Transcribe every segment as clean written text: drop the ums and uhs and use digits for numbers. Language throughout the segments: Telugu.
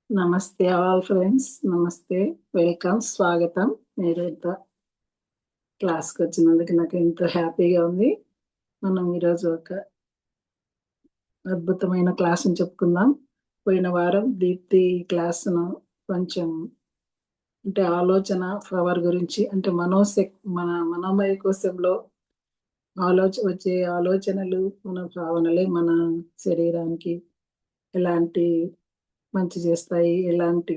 నమస్తే ఆల్ ఫ్రెండ్స్. నమస్తే, వెల్కమ్, స్వాగతం. మీరు ఇంత క్లాస్కి వచ్చినందుకు నాకు ఎంతో హ్యాపీగా ఉంది. మనం ఈరోజు ఒక అద్భుతమైన క్లాస్ని చెప్పుకుందాం. పోయిన వారం దీప్తి క్లాస్ను కొంచెం అంటే ఆలోచన పవర్ గురించి, అంటే మన మనోమయ కోశంలో వచ్చే ఆలోచనలు, మన భావనలే మన శరీరానికి ఎలాంటి మంచి చేస్తాయి, ఎలాంటి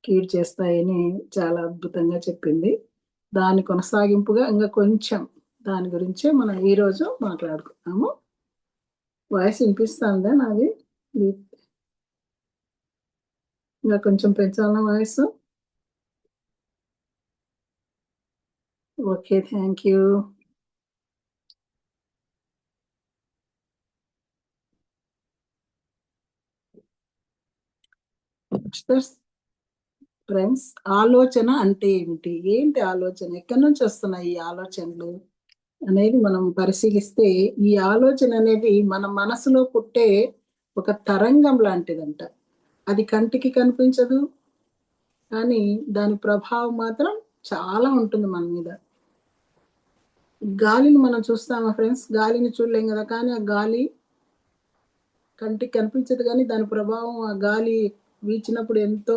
కీడ్ చేస్తాయని చాలా అద్భుతంగా చెప్పింది. దాని కొనసాగింపుగా ఇంకా కొంచెం దాని గురించే మనం ఈరోజు మాట్లాడుకున్నాము. వాయిస్ వినిపిస్తుందా నాది? ఇంకా కొంచెం పెంచాలన్న voice? Okay, thank you. Friends, ఆలోచన అంటే ఏమిటి? ఏంటి ఆలోచన? ఎక్కడి నుంచి వస్తున్నాయి ఈ ఆలోచనలు అనేది మనం పరిశీలిస్తే, ఈ ఆలోచన అనేది మన మనసులో పుట్టే ఒక తరంగం లాంటిదంట. అది కంటికి కనిపించదు, కానీ దాని ప్రభావం మాత్రం చాలా ఉంటుంది మన మీద. గాలిని మనం చూస్తామా ఫ్రెండ్స్? గాలిని చూడలేం కదా, కానీ ఆ గాలి కంటికి కనిపించదు, కానీ దాని ప్రభావం ఆ గాలి వీచినప్పుడు ఎంతో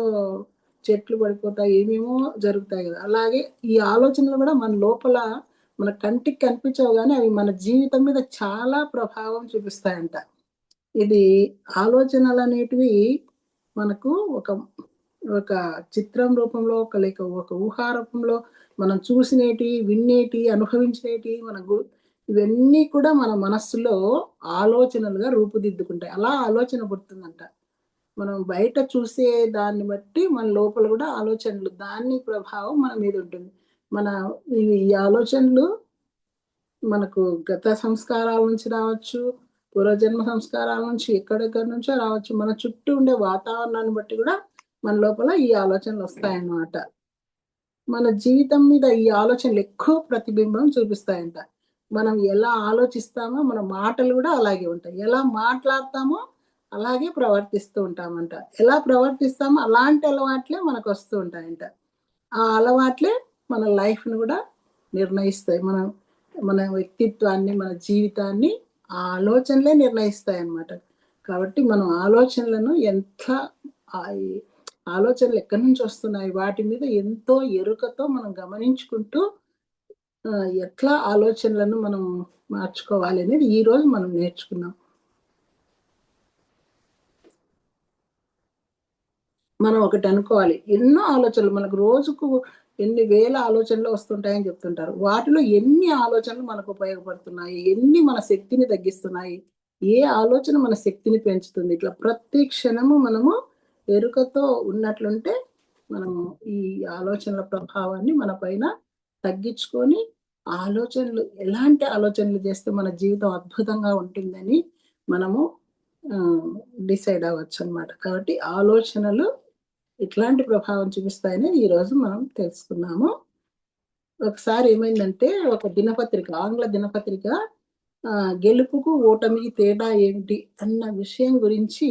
చెట్లు పడిపోతాయి, ఏమేమో జరుగుతాయి కదా. అలాగే ఈ ఆలోచనలు కూడా మన లోపల మన కంటికి కనిపించవు, కానీ అవి మన జీవితం మీద చాలా ప్రభావం చూపిస్తాయంట. ఇది ఆలోచనలు అనేటివి మనకు ఒక ఒక చిత్రం రూపంలో, లేక ఒక ఊహా రూపంలో మనం చూసినేటి, వినేటి, అనుభవించినేటి ఇవన్నీ కూడా మన మనస్సులో ఆలోచనలుగా రూపుదిద్దుకుంటాయి. అలా ఆలోచన పుడుతుందంట. మనం బయట చూసే దాన్ని బట్టి మన లోపల కూడా ఆలోచనలు, దాని ప్రభావం మన మీద ఉంటుంది. మన ఈ ఆలోచనలు మనకు గత సంస్కారాల నుంచి రావచ్చు, పూర్వజన్మ సంస్కారాల నుంచి, ఎక్కడెక్కడి నుంచో రావచ్చు. మన చుట్టూ ఉండే వాతావరణాన్ని బట్టి కూడా మన లోపల ఈ ఆలోచనలు వస్తాయన్నమాట. మన జీవితం మీద ఈ ఆలోచనలు ఎక్కువ ప్రతిబింబం చూపిస్తాయంట. మనం ఎలా ఆలోచిస్తామో మన మాటలు కూడా అలాగే ఉంటాయి. ఎలా మాట్లాడతామో అలాగే ప్రవర్తిస్తూ ఉంటామంట. ఎలా ప్రవర్తిస్తామో అలాంటి అలవాట్లే మనకు వస్తూ ఉంటాయంట. ఆ అలవాట్లే మన లైఫ్ని కూడా నిర్ణయిస్తాయి. మన వ్యక్తిత్వాన్ని, మన జీవితాన్ని ఆ ఆలోచనలే నిర్ణయిస్తాయి అన్నమాట. కాబట్టి మనం ఆలోచనలను ఎంత ఈ ఆలోచనలు ఎక్కడి నుంచి వస్తున్నాయి, వాటి మీద ఎంతో ఎరుకతో మనం గమనించుకుంటూ ఎట్లా ఆలోచనలను మనం మార్చుకోవాలి అనేది ఈ రోజు మనం నేర్చుకున్నాం. మనం ఒకటి అనుకోవాలి, ఎన్నో ఆలోచనలు మనకు రోజుకు ఎన్ని వేల ఆలోచనలు వస్తుంటాయని చెప్తుంటారు. వాటిలో ఎన్ని ఆలోచనలు మనకు ఉపయోగపడుతున్నాయి, ఎన్ని మన శక్తిని తగ్గిస్తున్నాయి, ఏ ఆలోచన మన శక్తిని పెంచుతుంది, ఇట్లా ప్రతి క్షణము మనము ఎరుకతో ఉన్నట్లుంటే మనము ఈ ఆలోచనల ప్రభావాన్ని మన పైన తగ్గించుకొని ఎలాంటి ఆలోచనలు చేస్తే మన జీవితం అద్భుతంగా ఉంటుందని మనము డిసైడ్ అవ్వచ్చు అనమాట. కాబట్టి ఆలోచనలు ఇట్లాంటి ప్రభావం చూపిస్తాయని ఈరోజు మనం తెలుసుకున్నాము. ఒకసారి ఏమైందంటే, ఒక దినపత్రిక, ఆంగ్ల దినపత్రిక గెలుపుకు ఓటమికి తేడా ఏమిటి అన్న విషయం గురించి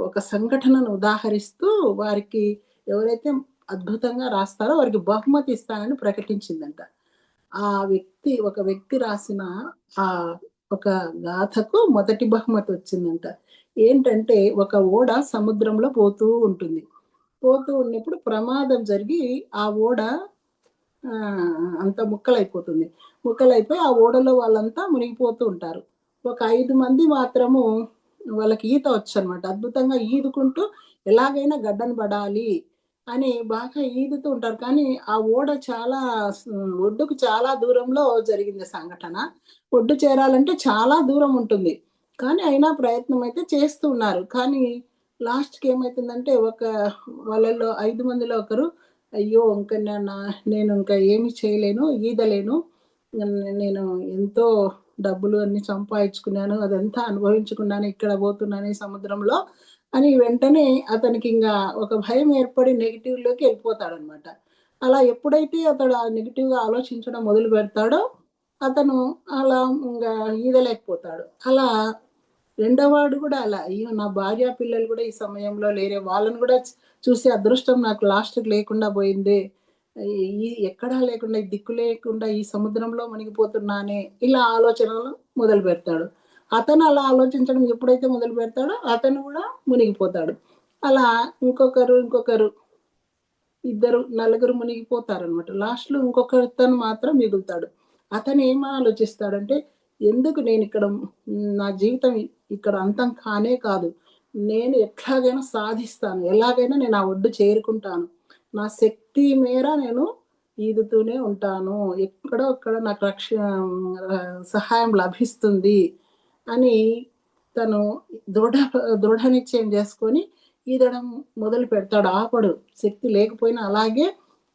ఒక సంఘటనను ఉదాహరిస్తూ వారికి ఎవరైతే అద్భుతంగా రాస్తారో వారికి బహుమతి ఇస్తానని ప్రకటించిందంట. ఒక వ్యక్తి రాసిన ఆ ఒక గాథకు మొదటి బహుమతి వచ్చిందంట. ఏంటంటే, ఒక ఓడ సముద్రంలో పోతూ ఉంటుంది. పోతూ ఉన్నప్పుడు ప్రమాదం జరిగి ఆ ఓడ అంతా ముక్కలైపోతుంది. ముక్కలైపోయి ఆ ఓడలో వాళ్ళంతా మునిగిపోతూ ఉంటారు. ఒక 5 మంది మాత్రము వాళ్ళకి ఈత వచ్చనమాట. అద్భుతంగా ఈదుకుంటూ ఎలాగైనా గడ్డన పడాలి అని బాగా ఈదుతూ ఉంటారు. కానీ ఆ ఓడ చాలా ఒడ్డుకు చాలా దూరంలో జరిగింది సంఘటన. ఒడ్డు చేరాలంటే చాలా దూరం ఉంటుంది. కానీ అయినా ప్రయత్నం అయితే చేస్తూ ఉన్నారు. కానీ లాస్ట్‌కి ఏమైతుందంటే, వాళ్ళలో 5 మందిలో ఒకరు, అయ్యో! నేను ఇంకా ఏమి చేయలేను, ఈదలేను. నేను ఎంతో డబ్బులు అన్నీ సంపాదించుకున్నాను, అదంతా అనుభవించుకున్నాను, ఇక్కడ పోతున్నాను ఈ సముద్రంలో అని వెంటనే అతనికింక ఒక భయం ఏర్పడి నెగెటివ్‌లోకి వెళ్ళిపోతాడనమాట. అలా ఎప్పుడైతే అతడు ఆ నెగెటివ్‌గా ఆలోచించడం మొదలు పెడతాడో, అతను అలా ఇంగ ఈదలేకపోతాడు. అలా రెండో వాడు కూడా అలా, అయ్యో నా భార్య పిల్లలు కూడా ఈ సమయంలో లేరే, వాళ్ళని కూడా చూసే అదృష్టం నాకు లాస్ట్‌కి లేకుండా పోయిందే. ఎక్కడా లేకుండా, ఈ దిక్కు లేకుండా ఈ సముద్రంలో మునిగిపోతున్నానే, ఇలా ఆలోచనలు మొదలుపెడతాడు. అతను అలా ఆలోచించడం ఎప్పుడైతే మొదలుపెడతాడో అతను కూడా మునిగిపోతాడు. అలా ఇంకొకరు, ఇద్దరు, నలుగురు మునిగిపోతారనమాట. లాస్ట్‌లో ఇంకొకతను మాత్రం మిగులుతాడు. అతను ఏం ఆలోచిస్తాడంటే, ఎందుకు నేనిక్కడ, నా జీవితం ఇక్కడ అంతం కానే కాదు. నేను ఎట్లాగైనా సాధిస్తాను. ఎలాగైనా నేను ఆ ఒడ్డు చేరుకుంటాను. నా శక్తి మేర నేను ఈదుతూనే ఉంటాను. ఎక్కడో అక్కడ నాకు సహాయం లభిస్తుంది అని తను దృఢ దృఢ నిశ్చయం చేసుకొని ఈదడం మొదలు పెడతాడు. ఆపడు. శక్తి లేకపోయినా అలాగే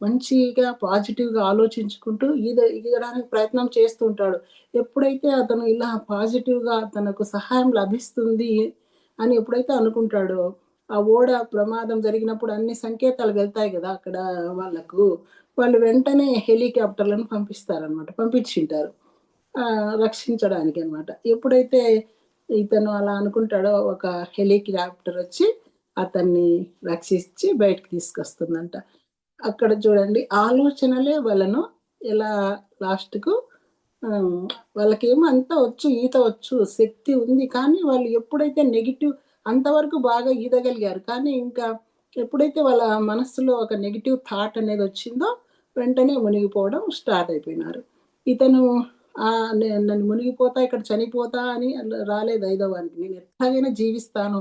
మంచిగా పాజిటివ్‌గా ఆలోచించుకుంటూ ఈదడానికి ప్రయత్నం చేస్తూ ఉంటాడు. ఎప్పుడైతే అతను ఇలా పాజిటివ్‌గా తనకు సహాయం లభిస్తుంది అని ఎప్పుడైతే అనుకుంటాడో, ఆ ఓడ ప్రమాదం జరిగినప్పుడు అన్ని సంకేతాలు వెళ్తాయి గదా! అక్కడ వాళ్ళకు. వాళ్ళు వెంటనే హెలికాప్టర్‌లను పంపిస్తారనమాట. పంపించింటారు. రక్షించడానికనమాట. ఎప్పుడైతే ఇతను అలా అనుకుంటాడో, ఒక హెలికాప్టర్ వచ్చి అతన్ని రక్షించి బయటకి తీసుకొస్తుందంట. అక్కడ చూడండి, ఆలోచనలే వాళ్ళను ఎలా లాస్ట్‌కు ఆహ్, వాళ్ళకేమో అంతా వచ్చు, ఈత వచ్చు, శక్తి ఉంది. కానీ వాళ్ళు ఎప్పుడైతే నెగెటివ్, అంతవరకు బాగా ఈదగలిగారు. కానీ ఇంకా ఎప్పుడైతే వాళ్ళ మనస్సులో ఒక నెగెటివ్ థాట్ అనేదొచ్చిందో, వెంటనే మునిగిపోవడం స్టార్ట్ అయిపోయినారు. ఇతను నన్ను మునిగిపోతా, ఇక్కడ చనిపోతా అని రాలేదు ఐదో వానికి. నేను ఎట్లాగైనా జీవిస్తాను.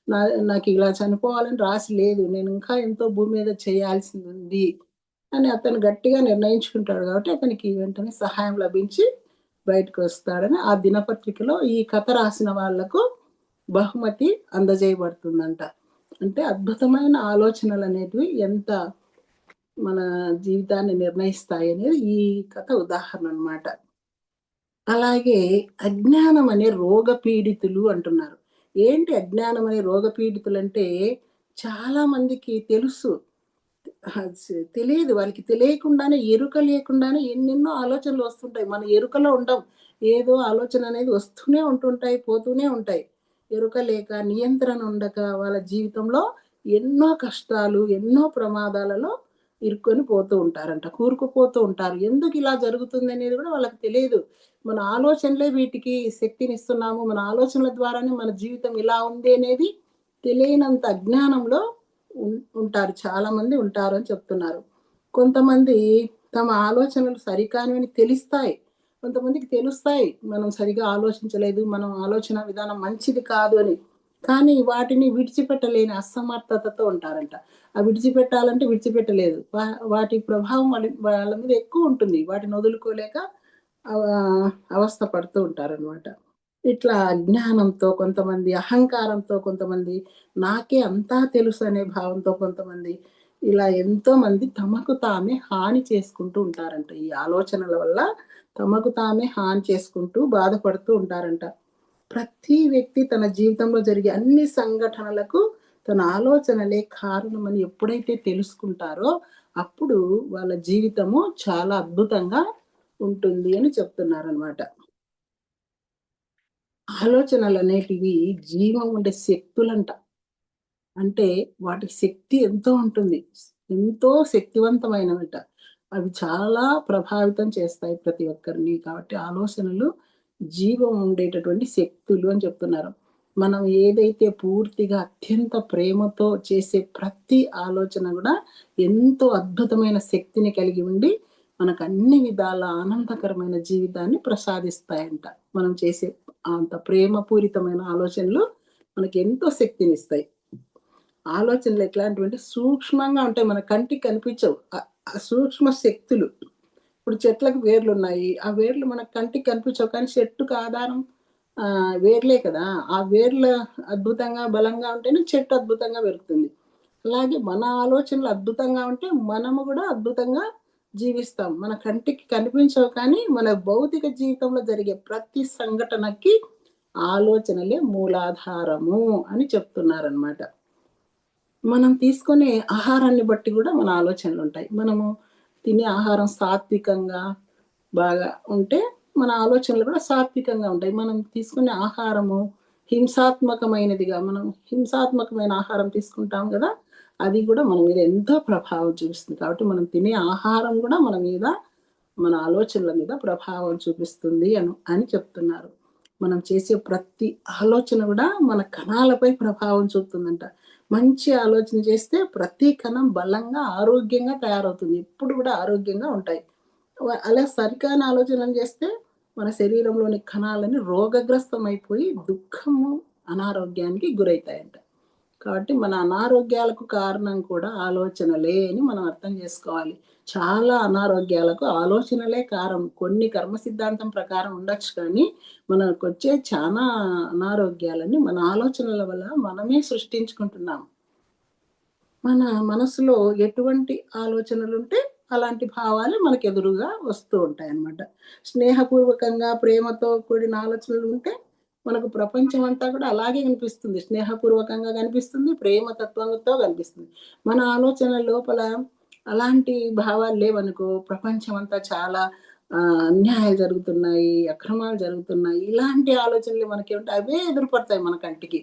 నా నాకిలా చనిపోవాలని రాసి లేదు. నేను ఇంకా ఎంతో భూమి మీద చేయాల్సిందుంది అని అతను గట్టిగా నిర్ణయించుకుంటాడు కాబట్టి, అతనికి వెంటనే సహాయం లభించి బయటకొస్తాడని ఆ దినపత్రికలో ఈ కథ రాసిన వాళ్ళకు బహుమతి అందజేయబడుతుందంట. అంటే అద్భుతమైన ఆలోచనలనేటివి ఎంత మన జీవితాన్ని నిర్ణయిస్తాయనేది ఈ కథ ఉదాహరణ అన్నమాట. అలాగే అజ్ఞానం అనే రోగ పీడితులు అంటున్నారు. ఏంటి అజ్ఞానం అనే రోగ పీడితులంటే, చాలా మందికి తెలుసు. తెలీదు. వాళ్ళకి తెలియకుండానే, ఎరుక లేకుండానే ఎన్నెన్నో ఆలోచనలు వస్తుంటాయి. మన ఎరుకలో ఉండం. ఏదో ఆలోచన అనేది వస్తూనే ఉంటుంటాయి, పోతూనే ఉంటాయి. ఎరుక లేక, నియంత్రణ ఉండక వాళ్ళ జీవితంలో ఎన్నో కష్టాలు, ఎన్నో ప్రమాదాలలో ఇరుక్కొని పోతూ ఉంటారంట. కూరుకుపోతూ ఉంటారు. ఎందుకిలా జరుగుతుందనేది గూడా వాళ్ళకి తెలీదు. మన ఆలోచనలే వీటికి శక్తినిస్తున్నాము. మన ఆలోచనల ద్వారానే మన జీవితం ఇలా ఉంది అనేది తెలియనంత అజ్ఞానంలో ఉంటారు. చాలామంది ఉంటారు అని చెప్తున్నారు. కొంతమంది తమ ఆలోచనలు సరికానివని తెలుస్తాయి. కొంతమందికి తెలుస్తాయి, మనం సరిగ్గా ఆలోచించలేదు, మనం ఆలోచన విధానం మంచిది కాదు అని. కానీ వాటిని విడిచిపెట్టలేని అసమర్థతతో ఉంటారంట. విడిచిపెట్టాలంటే విడిచిపెట్టలేదు. వాటి ప్రభావం వాళ్ళ మీద ఎక్కువుంటుంది. వాటిని వదులుకోలేక అవస్థ పడుతూ ఉంటారనమాట. ఇట్లా అజ్ఞానంతో కొంతమంది, అహంకారంతో కొంతమంది, నాకే అంతా తెలుసు అనే భావంతో కొంతమంది, ఇలా ఎంతోమంది తమకు తామే హాని చేసుకుంటూ ఉంటారంట. ఈ ఆలోచనల వల్ల తమకు తామే హాని చేసుకుంటూ బాధపడుతూ ఉంటారంట. ప్రతి వ్యక్తి తన జీవితంలో జరిగే అన్ని సంఘటనలకు తన ఆలోచనలే కారణమని ఎప్పుడైతే తెలుసుకుంటారో, అప్పుడు వాళ్ళ జీవితము చాలా అద్భుతంగా ఉంటుంది అని చెప్తున్నారనమాట. ఆలోచనలనేటివి జీవం ఉండే శక్తులంట. అంటే వాటికి శక్తి ఎంతో ఉంటుంది. ఎంతో శక్తివంతమైనవట. అవి చాలా ప్రభావితం చేస్తాయి ప్రతి ఒక్కరిని. కాబట్టి ఆలోచనలు జీవం ఉండేటటువంటి శక్తులు అని చెప్తున్నారు. మనం ఏదైతే పూర్తిగా అత్యంత ప్రేమతో చేసే ప్రతి ఆలోచన గూడా ఎంతో అద్భుతమైన శక్తిని కలిగి ఉండి, మనకు అన్ని విధాల ఆనందకరమైన జీవితాన్ని ప్రసాదిస్తాయంట. మనం చేసే అంత ప్రేమపూరితమైన ఆలోచనలు మనకెంతో శక్తినిస్తాయి. ఆలోచనలు ఎట్లాంటివంటే సూక్ష్మంగా ఉంటాయి. మన కంటికి కనిపించవు. ఆ సూక్ష్మ శక్తులు. ఇప్పుడు చెట్లకు వేర్లున్నాయి. ఆ వేర్లు మన కంటికి కనిపించవు. కానీ చెట్టుకు ఆధారం వేర్లే కదా! ఆ వేర్లు అద్భుతంగా, బలంగా ఉంటేనే చెట్టు అద్భుతంగా పెరుగుతుంది. అలాగే మన ఆలోచనలు అద్భుతంగా ఉంటే మనము గూడా అద్భుతంగా జీవిస్తాం. మన కంటికి కనిపించవు కానీ, మన భౌతిక జీవితంలో జరిగే ప్రతి సంఘటనకి ఆలోచనలే మూలాధారము అని చెప్తున్నారనమాట. మనం తీసుకునే ఆహారాన్ని బట్టి గూడా మన ఆలోచనలుంటాయి. మనము తినే ఆహారం సాత్వికంగా బాగా ఉంటే, మన ఆలోచనలు కూడా సాత్వికంగా ఉంటాయి. మనం తీసుకునే ఆహారము హింసాత్మకమైనదిగా మనం హింసాత్మకమైన ఆహారం తీసుకుంటాం కదా, అది కూడా మన మీద ఎంతో ప్రభావం చూపిస్తుంది. కాబట్టి మనం తినే ఆహారం కూడా మన మీద, మన ఆలోచనల మీద ప్రభావం చూపిస్తుంది అని చెప్తున్నారు. మనం చేసే ప్రతి ఆలోచన కూడా మన కణాలపై ప్రభావం చూపుతుందంట. మంచి ఆలోచన చేస్తే ప్రతి కణం బలంగా ఆరోగ్యంగా తయారవుతుంది, ఎప్పుడు కూడా ఆరోగ్యంగా ఉంటాయి. అలా సరికాని ఆలోచనలు చేస్తే మన శరీరంలోని కణాలని రోగగ్రస్తమైపోయి దుఃఖము, అనారోగ్యానికి గురవుతాయంట. కాబట్టి మన అనారోగ్యాలకు కారణం కూడా ఆలోచనలే అని మనం అర్థం చేసుకోవాలి. చాలా అనారోగ్యాలకు ఆలోచనలే కారణం. కొన్ని కర్మ సిద్ధాంతం ప్రకారం ఉండొచ్చు కానీ మనకొచ్చే చాలా అనారోగ్యాలని మన ఆలోచనల వల్ల మనమే సృష్టించుకుంటున్నాం. మన మనసులో ఎటువంటి ఆలోచనలుంటే అలాంటి భావాలు మనకు ఎదురుగా వస్తూ ఉంటాయన్నమాట. స్నేహపూర్వకంగా ప్రేమతో కూడిన ఆలోచనలు ఉంటే మనకు ప్రపంచం అంతా కూడా అలాగే కనిపిస్తుంది. స్నేహపూర్వకంగా కనిపిస్తుంది, ప్రేమతత్వంతో కనిపిస్తుంది. మన ఆలోచనల లోపల అలాంటి భావాలు లేవనుకో, ప్రపంచం అంతా చాలా అన్యాయాలు జరుగుతున్నాయి, అక్రమాలు జరుగుతున్నాయి, ఇలాంటి ఆలోచనలు మనకేంటాయి, అవే ఎదురుపడతాయి మన కంటికి.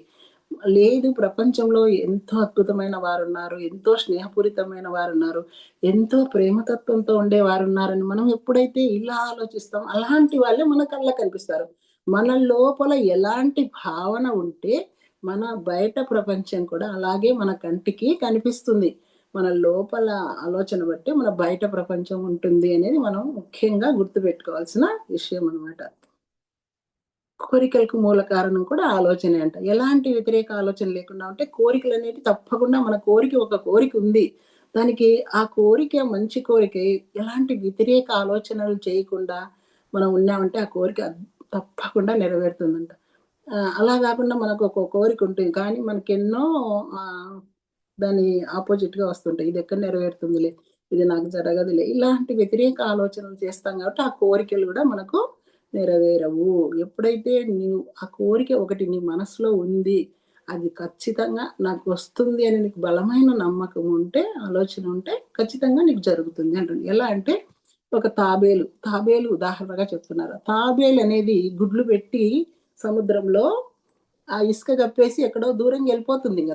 లేదు, ప్రపంచంలో ఎంతో అద్భుతమైన వారున్నారు, ఎంతో స్నేహపూరితమైన వారున్నారు, ఎంతో ప్రేమతత్వంతో ఉండేవారున్నారని మనం ఎప్పుడైతే ఇలా ఆలోచిస్తాం, అలాంటి వాళ్ళే మన కళ్ళకి కనిపిస్తారు. మన లోపల ఎలాంటి భావన ఉంటే మన బయట ప్రపంచం కూడా అలాగే మన కంటికి కనిపిస్తుంది. మన లోపల ఆలోచన బట్టి మన బయట ప్రపంచం ఉంటుంది అనేది మనం ముఖ్యంగా గుర్తుపెట్టుకోవాల్సిన విషయం అన్నమాట. కోరికలకు మూల కారణం కూడా ఆలోచనే అంట. ఎలాంటి వ్యతిరేక ఆలోచన లేకుండా ఉంటే కోరికలనేవి తప్పకుండా, మన ఒక కోరిక ఉంది. దానికి ఆ కోరిక మంచి కోరికే, ఎలాంటి వ్యతిరేక ఆలోచనలు చేయకుండా మనం ఉన్నామంటే ఆ కోరిక తప్పకుండా నెరవేరుతుందంట. అలా కాకుండా మనకు ఒక కోరిక ఉంటుంది కానీ మనకెన్నో దాని ఆపోజిట్‌గా వస్తుంటాయి. ఇదెక్కడ నెరవేరుతుందిలే, ఇది నాకు జరగదులే, ఇలాంటి వ్యతిరేక ఆలోచనలు చేస్తాం కాబట్టి ఆ కోరికలు కూడా మనకు నెరవేరవు. ఎప్పుడైతే నీవు ఆ కోరిక ఒకటి నీ మనసులో ఉంది, అది ఖచ్చితంగా నాకు వస్తుంది అని నీకు బలమైన నమ్మకం ఉంటే, ఆలోచన ఉంటే ఖచ్చితంగా నీకు జరుగుతుంది అంటుంది. ఎలా అంటే ఒక తాబేలు ఉదాహరణగా చెప్తున్నారు. తాబేలు అనేది గుడ్లు పెట్టి సముద్రంలో ఆ ఇసుక కప్పేసి ఎక్కడో దూరంగా వెళ్ళిపోతుంది. ఇంక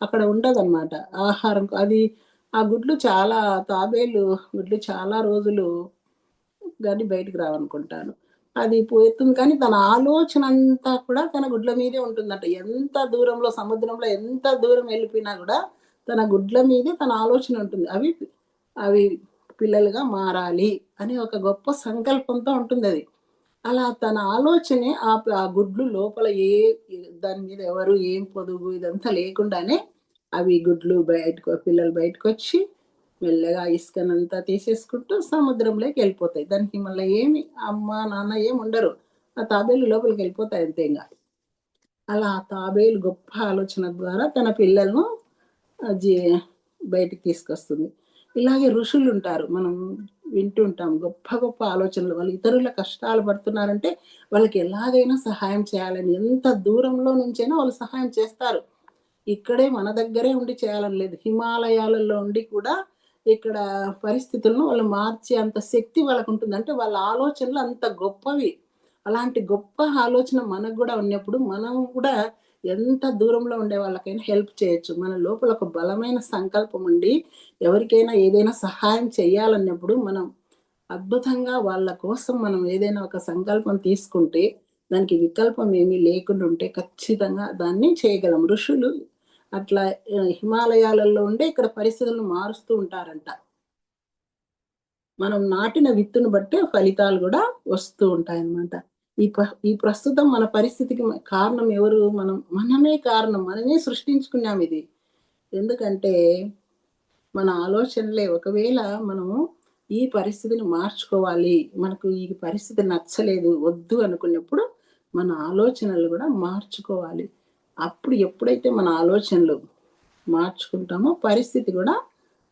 అక్కడ ఉండదనమాట ఆహారం. అది ఆ గుడ్లు చాలా, తాబేలు గుడ్లు చాలా రోజులు గాని బయటికి రావనుకుంటాను. అది పోతుంది కానీ తన ఆలోచన అంతా కూడా తన గుడ్ల మీదే ఉంటుందట. ఎంత దూరంలో, సముద్రంలో ఎంత దూరం వెళ్ళిపోయినా కూడా తన గుడ్ల మీదే తన ఆలోచన ఉంటుంది. అవి అవి పిల్లలుగా మారాలి అనే ఒక గొప్ప సంకల్పంతో ఉంటుందది. అలా తన ఆలోచనే ఆ గుడ్లు లోపల దాని మీద ఎవరు, ఏం పొదుగు ఇదంతా లేకుండానే అవి గుడ్లు పిల్లలు బయటకొచ్చి మెల్లగా ఇసుకనంతా తీసేసుకుంటూ సముద్రంలోకి వెళ్ళిపోతాయి. దానికి మళ్ళీ ఏమి అమ్మ, నాన్న ఏమి ఉండరు. ఆ తాబేలు లోపలికి వెళ్ళిపోతాయి అంతే ఇంగ. అలా ఆ తాబేలు గొప్ప ఆలోచన ద్వారా తన పిల్లలను ఆహ్, జీ బయటికి తీసుకొస్తుంది. ఇలాగే ఋషులుంటారు. మనం వింటూ ఉంటాం. గొప్ప గొప్ప ఆలోచనలు. వాళ్ళు ఇతరుల కష్టాలు పడుతున్నారంటే వాళ్ళకి ఎలాగైనా సహాయం చేయాలని, ఎంత దూరంలో నుంచైనా వాళ్ళు సహాయం చేస్తారు. ఇక్కడే మన దగ్గరే ఉండి చేయాలని లేదు. హిమాలయాలలో ఉండి కూడా ఇక్కడ పరిస్థితులను వాళ్ళు మార్చే అంత శక్తి వాళ్ళకుంటుంది. అంటే వాళ్ళ ఆలోచనలు అంత గొప్పవి. అలాంటి గొప్ప ఆలోచన మనకు గూడా ఉన్నప్పుడు మనం కూడా ఎంత దూరంలో ఉండే వాళ్ళకైనా హెల్ప్ చేయొచ్చు. మన లోపల ఒక బలమైన సంకల్పం ఉండి ఎవరికైనా ఏదైనా సహాయం చేయాలన్నప్పుడు మనం అద్భుతంగా వాళ్ళ కోసం మనం ఏదైనా ఒక సంకల్పం తీసుకుంటే, దానికి వికల్పం ఏమీ లేకుండా ఉంటే ఖచ్చితంగా దాన్ని చేయగలం. ఋషులు అట్లా హిమాలయాలలో ఉండే ఇక్కడ పరిస్థితులను మారుస్తూ ఉంటారంట. మనం నాటిన విత్తును బట్టే ఫలితాలు గూడా వస్తూ ఉంటాయన్నమాట. ఈ ప్రస్తుతం మన పరిస్థితికి కారణం ఎవరు? మనమే కారణం. మనమే సృష్టించుకున్నామిది. ఎందుకంటే మన ఆలోచనలే, ఒకవేళ మనము ఈ పరిస్థితిని మార్చుకోవాలి, మనకు ఈ పరిస్థితి నచ్చలేదు, వద్దు అనుకున్నప్పుడు మన ఆలోచనలు గూడా మార్చుకోవాలి. అప్పుడు ఎప్పుడైతే మన ఆలోచనలు మార్చుకుంటామో పరిస్థితి గూడా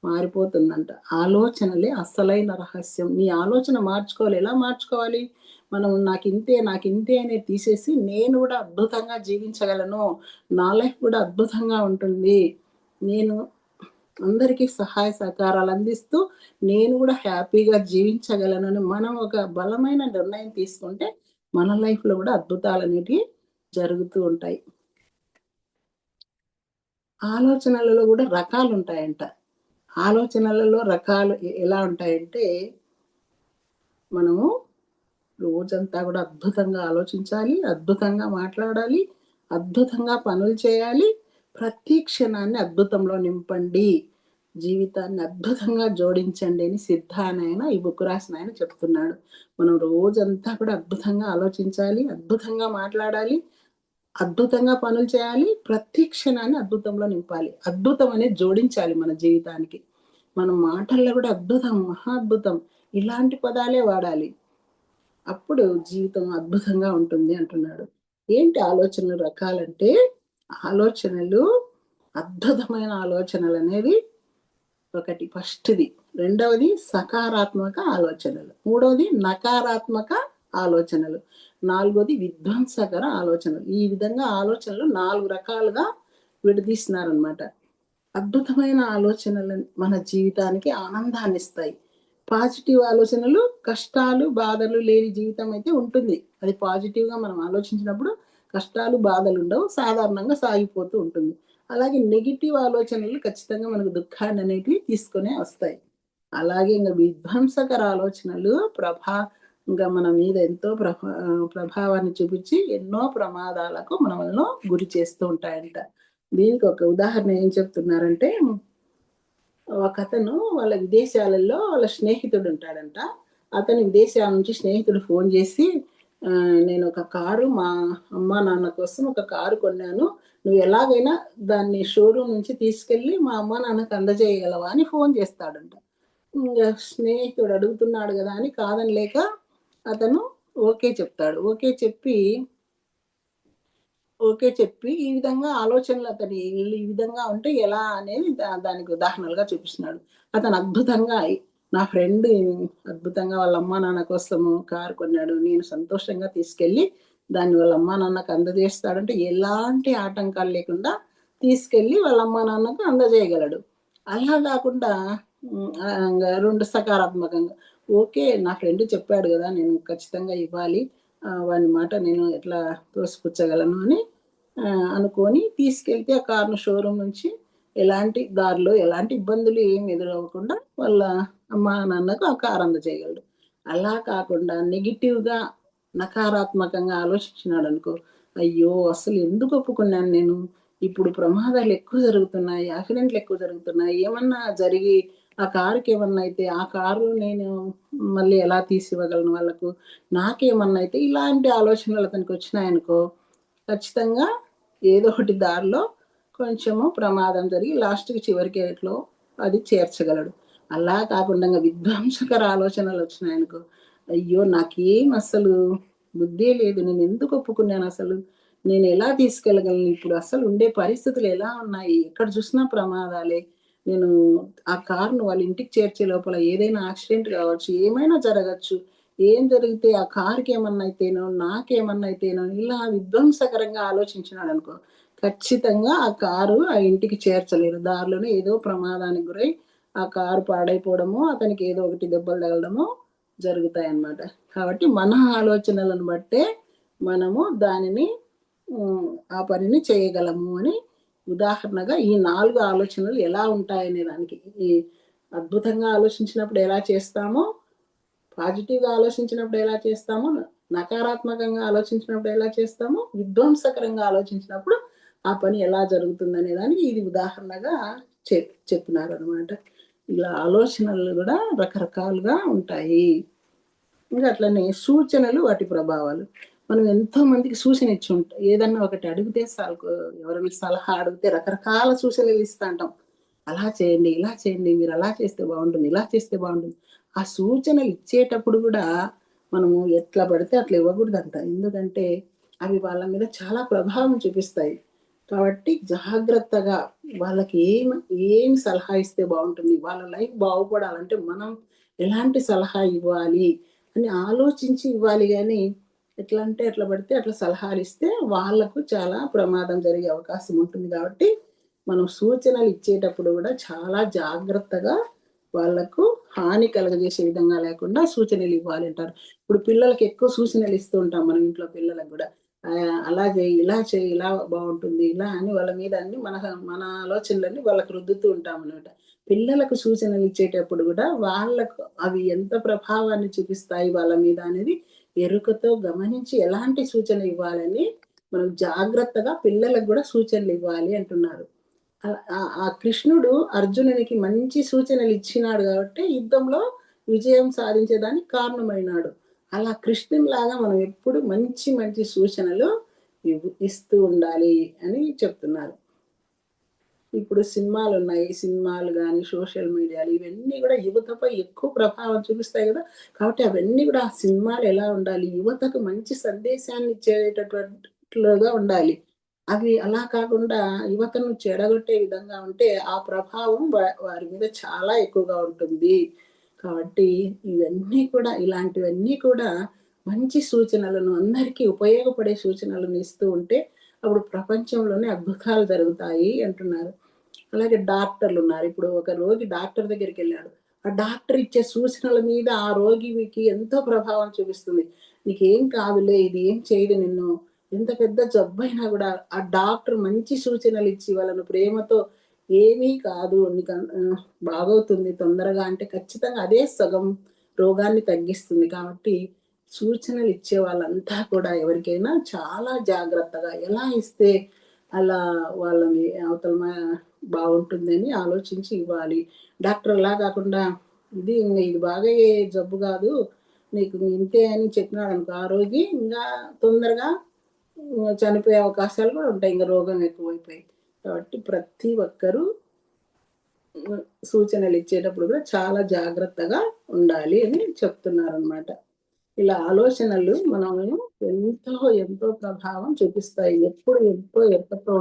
మారిపోతుందంట. ఆలోచనలే అసలైన రహస్యం. నీ ఆలోచన మార్చుకోవాలి. ఎలా మార్చుకోవాలి? మనం నాకింతే అనేది తీసేసి నేను గూడా అద్భుతంగా జీవించగలను, నా లైఫ్ గూడా అద్భుతంగా ఉంటుంది, నేను అందరికీ సహాయ సహకారాలు అందిస్తూ నేను గూడా హ్యాపీగా జీవించగలనని మనం ఒక బలమైన నిర్ణయం తీసుకుంటే మన లైఫ్‌లో గూడా అద్భుతాలనేటివి జరుగుతూ ఉంటాయి. ఆలోచనలలో కూడా రకాలు ఉంటాయంట. ఆలోచనలలో రకాలు ఎలా ఉంటాయంటే, మనము రోజంతా కూడా అద్భుతంగా ఆలోచించాలి, అద్భుతంగా మాట్లాడాలి, అద్భుతంగా పనులు చేయాలి, ప్రతి క్షణాన్ని అద్భుతంలో నింపండి, జీవితాన్ని అద్భుతంగా జోడించండి అని సిద్ధ అని ఆయన ఈ బుక్ రాసిన ఆయన చెప్తున్నాడు. మనం రోజంతా కూడా అద్భుతంగా ఆలోచించాలి, అద్భుతంగా మాట్లాడాలి, అద్భుతంగా పనులు చేయాలి, ప్రతి క్షణాన్ని అద్భుతంలో నింపాలి. అద్భుతం అనేది జోడించాలి మన జీవితానికి. మన మాటల్లో కూడా అద్భుతం, మహా అద్భుతం ఇలాంటి పదాలే వాడాలి. అప్పుడు జీవితం అద్భుతంగా ఉంటుంది అంటున్నాడు. ఏంటి ఆలోచనలు రకాలంటే, ఆలోచనలు అద్భుతమైన ఆలోచనలు అనేది ఒకటి ఫస్ట్‌ది. రెండవది సకారాత్మక ఆలోచనలు. మూడవది నకారాత్మక ఆలోచనలు. నాలుగోది విధ్వంసకర ఆలోచనలు. ఈ విధంగా ఆలోచనలు 4 రకాలుగా విడదీస్తున్నారనమాట. అద్భుతమైన ఆలోచనలు మన జీవితానికి ఆనందాన్నిస్తాయి. పాజిటివ్ ఆలోచనలు కష్టాలు, బాధలు లేని జీవితం అయితే ఉంటుంది. అది పాజిటివ్‌గా మనం ఆలోచించినప్పుడు కష్టాలు, బాధలు ఉండవు. సాధారణంగా సాగిపోతూ ఉంటుంది. అలాగే నెగెటివ్ ఆలోచనలు ఖచ్చితంగా మనకు దుఃఖాన్ని అనేటివి తీసుకొనే వస్తాయి. అలాగే ఇంక విధ్వంసకర ఆలోచనలు ఇంక మన మీద ఎంతో ప్రభావాన్ని చూపించి ఎన్నో ప్రమాదాలకు మనల్ని గురి చేస్తూ ఉంటాయంట. దీనికి ఒక ఉదాహరణ ఏం చెప్తున్నారంటే, ఒకతను వాళ్ళ విదేశాలలో వాళ్ళ స్నేహితుడు ఉంటాడంట. అతని విదేశాల నుంచి స్నేహితుడు ఫోన్ చేసి, నేను ఒక కారు మా అమ్మ నాన్న కోసం ఒక కారు కొన్నాను, నువ్వు ఎలాగైనా దాన్ని షోరూమ్ నుంచి తీసుకెళ్ళి మా అమ్మ నాన్నకు అందజేయగలవా అని ఫోన్ చేస్తాడంట. ఇంగ స్నేహితుడు అడుగుతున్నాడు కదా అని కాదనలేక అతను ఓకే చెప్తాడు. ఓకే చెప్పి ఈ విధంగా ఆలోచనలు అతని ఈ విధంగా ఉంటే ఎలా అనేది దానికి ఉదాహరణలుగా చూపిస్తున్నాడు. అతను అద్భుతంగా నా ఫ్రెండ్ అద్భుతంగా వాళ్ళ అమ్మా నాన్న కోసము కారు కొన్నాడు, నేను సంతోషంగా తీసుకెళ్ళి దాన్ని వాళ్ళ అమ్మా నాన్నకు అందజేస్తాడంటే ఎలాంటి ఆటంకాలు లేకుండా తీసుకెళ్ళి వాళ్ళ అమ్మా నాన్నకు అందజేయగలడు. అలా కాకుండా 2 సకారాత్మకంగా ఓకే నా ఫ్రెండ్ చెప్పాడు కదా నేను ఖచ్చితంగా ఇవ్వాలి, వాని మాట నేను ఎట్లా తోసిపుచ్చగలను అని అనుకోని తీసుకెళ్తే ఆ కార్‌ను షోరూమ్ నుంచి దారిలో ఎలాంటి ఇబ్బందులు ఏమి ఎదురవ్వకుండా వాళ్ళ అమ్మా, నాన్నకు ఆ కార్ అందజేయగలడు. అలా కాకుండా నెగెటివ్‌గా, నకారాత్మకంగా ఆలోచించినాడనుకో, అయ్యో! అసలు ఎందుకు ఒప్పుకున్నాను నేను? ఇప్పుడు ప్రమాదాలు ఎక్కువ జరుగుతున్నాయి. యాక్సిడెంట్లు ఎక్కువ జరుగుతున్నాయి. ఏమన్నా జరిగి ఆ కారుకేమన్నా అయితే, ఆ కారు నేను మళ్ళీ ఎలా తీసివ్వగలను వాళ్ళకు? నాకేమన్నా అయితే ఇలాంటి ఆలోచనలు అతనికొచ్చినాయనుకో, ఖచ్చితంగా ఏదో ఒకటి దారిలో కొంచెము ప్రమాదం జరిగి లాస్ట్‌కి చివరికి ఎట్లో అది చేర్చగలడు. అలా కాకుండా విధ్వంసకర ఆలోచనలొచ్చినాయనుకో, అయ్యో! నాకేం అస్సలు బుద్ధే లేదు. నేనెందుకు ఒప్పుకున్నానసలు? నేనెలా తీసుకెళ్ళగలను ఇప్పుడు? అసలు ఉండే పరిస్థితులు ఎలా ఉన్నాయి? ఎక్కడ చూసినా ప్రమాదాలే. నేను ఆ కార్‌ను వాళ్ళ ఇంటికి చేర్చే లోపల ఏదైనా యాక్సిడెంట్ కావచ్చు, ఏమైనా జరగచ్చు. ఏం జరిగితే ఆ కార్‌కేమన్నా అయితేనో, నాకేమన్నా అయితేనో ఇలా విధ్వంసకరంగా ఆలోచించినాడనుకో, ఖచ్చితంగా ఆ కారు ఆ ఇంటికి చేర్చలేరు. దారిలోనే ఏదో ప్రమాదానికి గురై ఆ కారు పాడైపోవడమో, అతనికి ఏదో ఒకటి దెబ్బలు తగలడమో జరుగుతాయన్నమాట. కాబట్టి మన ఆలోచనలను బట్టే మనము దానిని ఆ పనిని చేయగలము అని ఉదాహరణగా ఈ 4 ఆలోచనలు ఎలా ఉంటాయనే దానికి, ఈ అద్భుతంగా ఆలోచించినప్పుడు ఎలా చేస్తామో, పాజిటివ్‌గా ఆలోచించినప్పుడు ఎలా చేస్తామో, నకారాత్మకంగా ఆలోచించినప్పుడు ఎలా చేస్తామో, విధ్వంసకరంగా ఆలోచించినప్పుడు ఆ పని ఎలా జరుగుతుందనే దానికి ఇది ఉదాహరణగా చెప్పినారనమాట. ఇలా ఆలోచనలు గూడా రకరకాలుగా ఉంటాయి. ఇంకా అట్లనే సూచనలు, వాటి ప్రభావాలు. మనం ఎంతో మందికి సూచన ఇచ్చుంటాం. ఏదన్నా ఒకటి అడిగితే ఎవరైనా సలహా అడిగితే రకరకాల సూచనలు ఇస్తాంటాం. అలా చేయండి, ఇలా చేయండి, మీరు అలా చేస్తే బావుంటుంది, ఇలా చేస్తే బావుంటుంది. ఆ సూచనలు ఇచ్చేటప్పుడు గూడా మనము ఎట్లా పడితే అట్లా ఇవ్వకూడదంట. ఎందుకంటే అవి వాళ్ళ మీద చాలా ప్రభావం చూపిస్తాయి. కాబట్టి జాగ్రత్తగా వాళ్ళకి ఏం సలహా ఇస్తే బావుంటుంది, వాళ్ళ లైఫ్ బాగుపడాలంటే మనం ఎలాంటి సలహా ఇవ్వాలి అని ఆలోచించి ఇవ్వాలి గానీ, ఎట్లా అంటే ఎట్లా పడితే అట్లా సలహాలిస్తే వాళ్ళకు చాలా ప్రమాదం జరిగే అవకాశం ఉంటుంది గాబట్టి, మనం సూచనలు ఇచ్చేటప్పుడు గూడా చాలా జాగ్రత్తగా వాళ్ళకు హాని కలుగజేసే విధంగా లేకుండా సూచనలు ఇవ్వాలంటారు. ఇప్పుడు పిల్లలకి ఎక్కువ సూచనలు ఇస్తూ ఉంటాం మనం ఇంట్లో పిల్లలకు గూడా. అలా చేయి, ఇలా చేయి, ఇలా బావుంటుంది. ఇలా అని వాళ్ళ మీద అన్ని మన ఆలోచనలన్నీ వాళ్ళకి రుద్దుతూ ఉంటామనమాట. పిల్లలకు సూచనలు ఇచ్చేటప్పుడు గూడా వాళ్ళకు అవి ఎంత ప్రభావాన్ని చూపిస్తాయి వాళ్ళ మీద అనేది ఎరుకతో గమనించి ఎలాంటి సూచన ఇవ్వాలని మనం జాగ్రత్తగా పిల్లలకు గూడా సూచనలివ్వాలి అంటున్నారు. ఆ కృష్ణుడు అర్జునునికి మంచి సూచనలిచ్చినాడు గాబట్టే యుద్ధంలో విజయం సాధించేదానికి కారణమైనాడు. అలా కృష్ణునిలాగా మనం ఎప్పుడు మంచి మంచి సూచనలు ఇస్తూ ఉండాలి అని చెప్తున్నారు. ఇప్పుడు సినిమాలున్నాయి. సినిమాలు గాని, సోషల్ మీడియాలు ఇవన్నీ గూడా యువతపై ఎక్కువ ప్రభావం చూపిస్తాయి గదా! కాబట్టి అవన్నీ గూడా ఆ సినిమాలు ఎలా ఉండాలి? యువతకు మంచి సందేశాన్ని ఇచ్చేటటువంటిలుగా ఉండాలి. అవి అలా కాకుండా యువతను చెడగొట్టే విధంగా ఉంటే ఆ ప్రభావం వారి మీద చాలా ఎక్కువగా ఉంటుంది. కాబట్టి ఇవన్నీ కూడా ఇలాంటివన్నీ కూడా మంచి సూచనలను అందరికీ ఉపయోగపడే సూచనలను ఇస్తూ ఉంటే అప్పుడు ప్రపంచంలోనే అద్భుతాలు జరుగుతాయి అంటున్నారు. అలాగే డాక్టర్లున్నారు. ఇప్పుడు ఒక రోగి డాక్టర్ దగ్గరికెళ్ళాడు. ఆ డాక్టర్ ఇచ్చే సూచనల మీద ఆ రోగికి ఎంతో ప్రభావం చూపిస్తుంది. "నీకేం కాదులే, ఇది ఏం చేయదు నిన్ను." ఎంత పెద్ద జబ్బయినా గూడా ఆ డాక్టర్ మంచి సూచనలిచ్చి వాళ్ళను ప్రేమతో "ఏమీ కాదు, బాగవుతుంది తొందరగా" అంటే ఖచ్చితంగా అదే సగం రోగాన్ని తగ్గిస్తుంది. కాబట్టి సూచనలిచ్చే వాళ్ళంతా కూడా ఎవరికైనా చాలా జాగ్రత్తగా ఎలా ఇస్తే అలా వాళ్ళని అవతల బావుంటుందని ఆలోచించి ఇవ్వాలి. డాక్టర్ అలా కాకుండా ఇది బాగయ్యే జబ్బు గాదు. నీకు ఇంతే అని చెప్పినాడనుకో ఆ రోగి ఇంగా తొందరగా చనిపోయే అవకాశాలు గూడా ఉంటాయి. ఇంగ రోగం ఎక్కువైపోయి. కాబట్టి ప్రతి ఒక్కరూ సూచనలిచ్చేటప్పుడు గూడా చాలా జాగ్రత్తగా ఉండాలి అని చెప్తున్నారనమాట. ఇలా ఆలోచనలు మనల్ని ఎంతో, ఎంతో ప్రభావం చూపిస్తాయి. ఎప్పుడు ఎంతో ఎరుకతో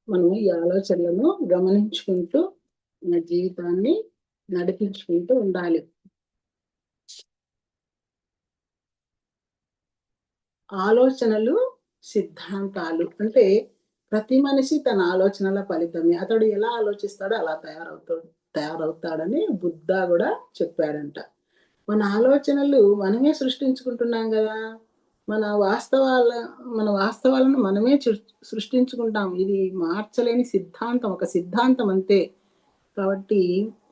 మనం ఈ ఆలోచనలను గమనించుకుంటూ మన జీవితాన్ని నడిపించుకుంటూ ఉండాలి. ఆలోచనలు, సిద్ధాంతాలు అంటే ప్రతి మనిషి తన ఆలోచనల ఫలితమే. అతడు ఎలా ఆలోచిస్తాడో అలా తయారవుతాడని బుద్ధ గూడా చెప్పాడంట. మన ఆలోచనలు మనమే సృష్టించుకుంటున్నాం గదా! మన వాస్తవాల మన వాస్తవాలను మనమే సృష్టించుకుంటాం. ఇది మార్చలేని సిద్ధాంతం. ఒక సిద్ధాంతం అంతే. కాబట్టి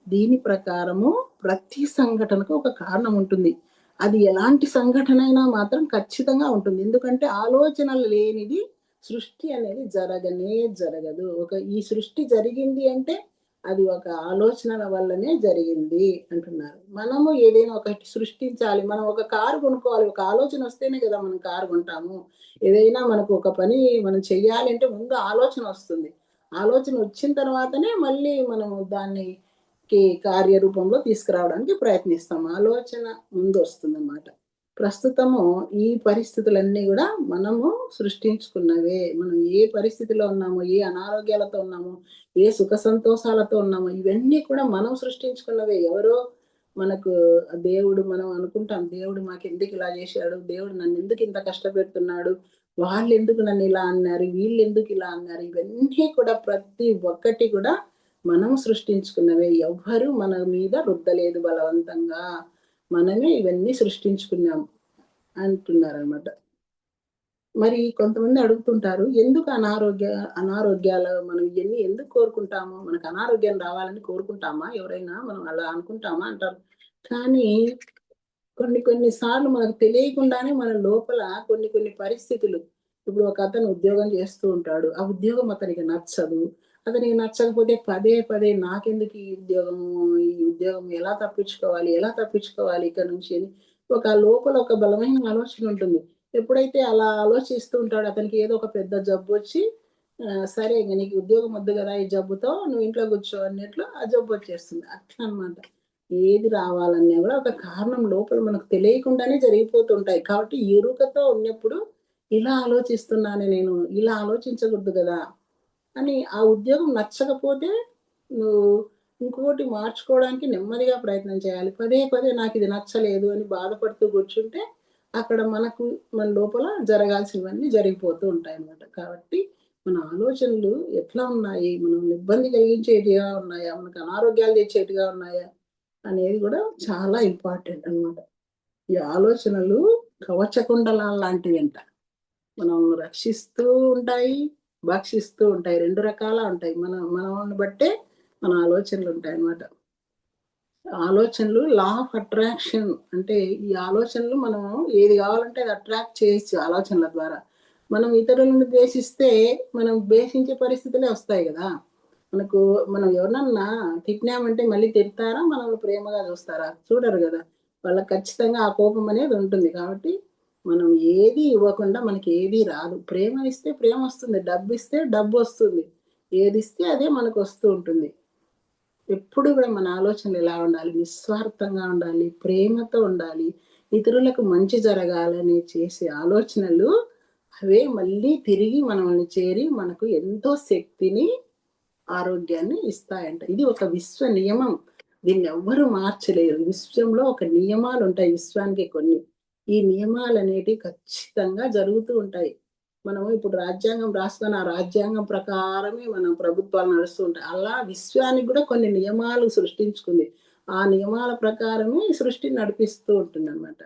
దీని ప్రకారము ప్రతి సంఘటనకు ఒక కారణం ఉంటుంది. అది ఎలాంటి సంఘటనైనా మాత్రం ఖచ్చితంగా ఉంటుంది. ఎందుకంటే ఆలోచనలు లేనిది సృష్టి అనేది జరగనే జరగదు. ఈ సృష్టి జరిగింది అంటే అది ఒక ఆలోచనల వల్లనే జరిగింది అంటున్నారు. మనము ఏదైనా ఒకటి సృష్టించాలి. మనం ఒక కారు కొనుక్కోవాలి. ఒక ఆలోచన వస్తేనే కదా మనం కారు కొంటాము. ఏదైనా మనకు ఒక పని మనం చెయ్యాలి అంటే ముందు ఆలోచన వస్తుంది. ఆలోచన వచ్చిన తర్వాతనే మళ్ళీ మనము కార్యరూపంలో తీసుకురావడానికి ప్రయత్నిస్తాం. ఆలోచన ముందొస్తుందన్నమాట. ప్రస్తుతము ఈ పరిస్థితులన్నీ గూడా మనము సృష్టించుకున్నవే. మనం ఏ పరిస్థితిలో ఉన్నామో, ఏ అనారోగ్యాలతో ఉన్నామో, ఏ సుఖ సంతోషాలతో ఉన్నామో, ఇవన్నీ కూడా మనం సృష్టించుకున్నవే. ఎవరో మనకు దేవుడు మనం అనుకుంటాం. దేవుడు మాకెందుకిలా జేశాడు? దేవుడు నన్నెందుకు ఇంత కష్టపెడుతున్నాడు? వాళ్ళెందుకు నన్నిలా అన్నారు? వీళ్ళెందుకిలా అన్నారు? ఇవన్నీ కూడా ప్రతి ఒక్కటి కూడా మనం సృష్టించుకున్నవే. ఎవ్వరు మన మీద రుద్దలేదు బలవంతంగా. మనమే ఇవన్నీ సృష్టించుకున్నాం అంటున్నారనమాట. మరి కొంతమంది అడుగుతుంటారు. ఎందుకు అనారోగ్యాలు మనం ఇయన్నీ ఎందుకు కోరుకుంటాము? మనకు అనారోగ్యం రావాలని కోరుకుంటామా? ఎవరైనా మనం అలా అనుకుంటామా అంటారు. కానీ కొన్ని కొన్ని సార్లు మనకు తెలియకుండానే మన లోపల కొన్ని కొన్ని పరిస్థితులు ఇప్పుడు ఒకతను ఉద్యోగం చేస్తూ ఉంటాడు. ఆ ఉద్యోగం అతనికి నచ్చదు. అతనికి నచ్చకపోతే పదే పదే నాకెందుకు ఈ ఉద్యోగం ఎలా తప్పించుకోవాలి? ఎలా తప్పించుకోవాలి ఇక్కడి నుంచి అని లోపల ఒక బలమైన ఆలోచన ఉంటుంది. ఎప్పుడైతే అలా ఆలోచిస్తూ ఉంటాడో అతనికి ఏదో ఒక పెద్ద జబ్బొచ్చి సరే ఇంక నీకు ఉద్యోగం వద్దు గదా! ఈ జబ్బుతో నువ్వు ఇంట్లో కూర్చో అన్నట్లు ఆ జబ్బొచ్చేస్తుంది. అట్లా అన్నమాట. ఏది రావాలన్నా గూడా ఒక కారణం లోపల మనకు తెలియకుండానే జరిగిపోతుంటాయి. కాబట్టి ఎరుకతో ఉన్నప్పుడు ఇలా ఆలోచిస్తున్నానే నేను, ఇలా ఆలోచించకూడదు గదా! అని ఆ ఉద్యోగం నచ్చకపోతే నువ్వు ఇంకోటి మార్చుకోవడానికి నెమ్మదిగా ప్రయత్నం చేయాలి. పదే పదే నాకిది నచ్చలేదు అని బాధపడుతూ కూర్చుంటే అక్కడ మన లోపల జరగాల్సినవన్నీ జరిగిపోతూ ఉంటాయన్నమాట. కాబట్టి మన ఆలోచనలు ఎట్లా ఉన్నాయి? మనల్ని ఇబ్బంది కలిగించేటిగా ఉన్నాయా? మనకు అనారోగ్యాలు తెచ్చేటిగా ఉన్నాయా? అనేది గూడా చాలా ఇంపార్టెంట్ అన్నమాట. ఈ ఆలోచనలు కవచకుండలాంటివంట. మనం రక్షిస్తూ ఉంటాయి, భక్షిస్తూ ఉంటాయి. 2 రకాల ఉంటాయి. మనల్ని బట్టే మన ఆలోచనలు ఉంటాయన్నమాట. ఆలోచనలు లా ఆఫ్ అట్రాక్షన్ అంటే ఈ ఆలోచనలు మనం ఏది కావాలంటే అది అట్రాక్ట్ చేయొచ్చు ఆలోచనల ద్వారా. మనం ఇతరులను ద్వేషిస్తే మనం ద్వేషించే పరిస్థితులే వస్తాయి గదా! మనకు మనం ఎవరినన్నా తిట్టినామంటే మళ్ళీ తిడతారా? మనల్ని ప్రేమగా చూస్తారా? చూడరు గదా! వాళ్ళకి ఖచ్చితంగా ఆ కోపం అనేది ఉంటుంది. కాబట్టి మనం ఏది ఇవ్వకుండా మనకి ఏది రాదు. ప్రేమ ఇస్తే ప్రేమొస్తుంది. డబ్బిస్తే డబ్బొస్తుంది. ఏదిస్తే అదే మనకొస్తూ ఉంటుంది. ఎప్పుడు కూడా మన ఆలోచనలు ఎలా ఉండాలి? నిస్వార్థంగా ఉండాలి. ప్రేమతో ఉండాలి. ఇతరులకు మంచి జరగాలని చేసే ఆలోచనలు అవే మళ్ళీ తిరిగి మనల్ని చేరి మనకు ఎంతో శక్తిని, ఆరోగ్యాన్ని ఇస్తాయంట. ఇది ఒక విశ్వ నియమం. దీన్నెవ్వరు మార్చలేరు. విశ్వంలో ఒక నియమాలుంటాయి విశ్వానికి కొన్ని. ఈ నియమాలనేటివి ఖచ్చితంగా జరుగుతూ ఉంటాయి. మనము ఇప్పుడు రాజ్యాంగం రాసుకొని, ఆ రాజ్యాంగం ప్రకారమే మనం ప్రభుత్వాలు నడుస్తూ ఉంటాయి. అలా విశ్వానికి గూడా కొన్ని నియమాలు సృష్టించుకుంది. ఆ నియమాల ప్రకారమే ఈ సృష్టిని నడిపిస్తూ ఉంటుందనమాట.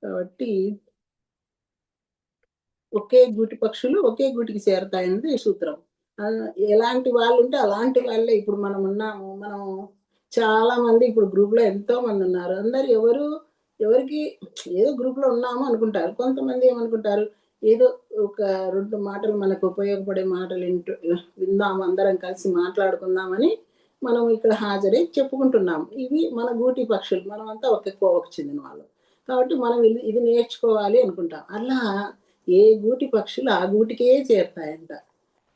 కాబట్టి ఒకే గూటి పక్షులు ఒకే గూటికి చేరతాయన్నది సూత్రం. ఎలాంటి వాళ్ళుంటే అలాంటి వాళ్ళే ఇప్పుడు మనమున్నాము. మనం చాలా మంది ఇప్పుడు గ్రూప్‌లో ఎంతో మందున్నారు. అందరూ ఎవరికి ఏదో గ్రూప్‌లో ఉన్నాము అనుకుంటారు. కొంతమంది ఏమనుకుంటారు, ఏదో ఒక 2 మాటలు మనకు ఉపయోగపడే మాటలు విందాం అందరం కలిసి మాట్లాడుకుందామని మనం ఇక్కడ హాజరై చెప్పుకుంటున్నాం. ఇవి మన గూటి పక్షులు. మనమంతా ఒకే కోవకు చెందిన వాళ్ళం. కాబట్టి మనం ఇది నేర్చుకోవాలి అనుకుంటాం. అలా ఏ గూటి పక్షులు ఆ గూటికే చేరతాయంట.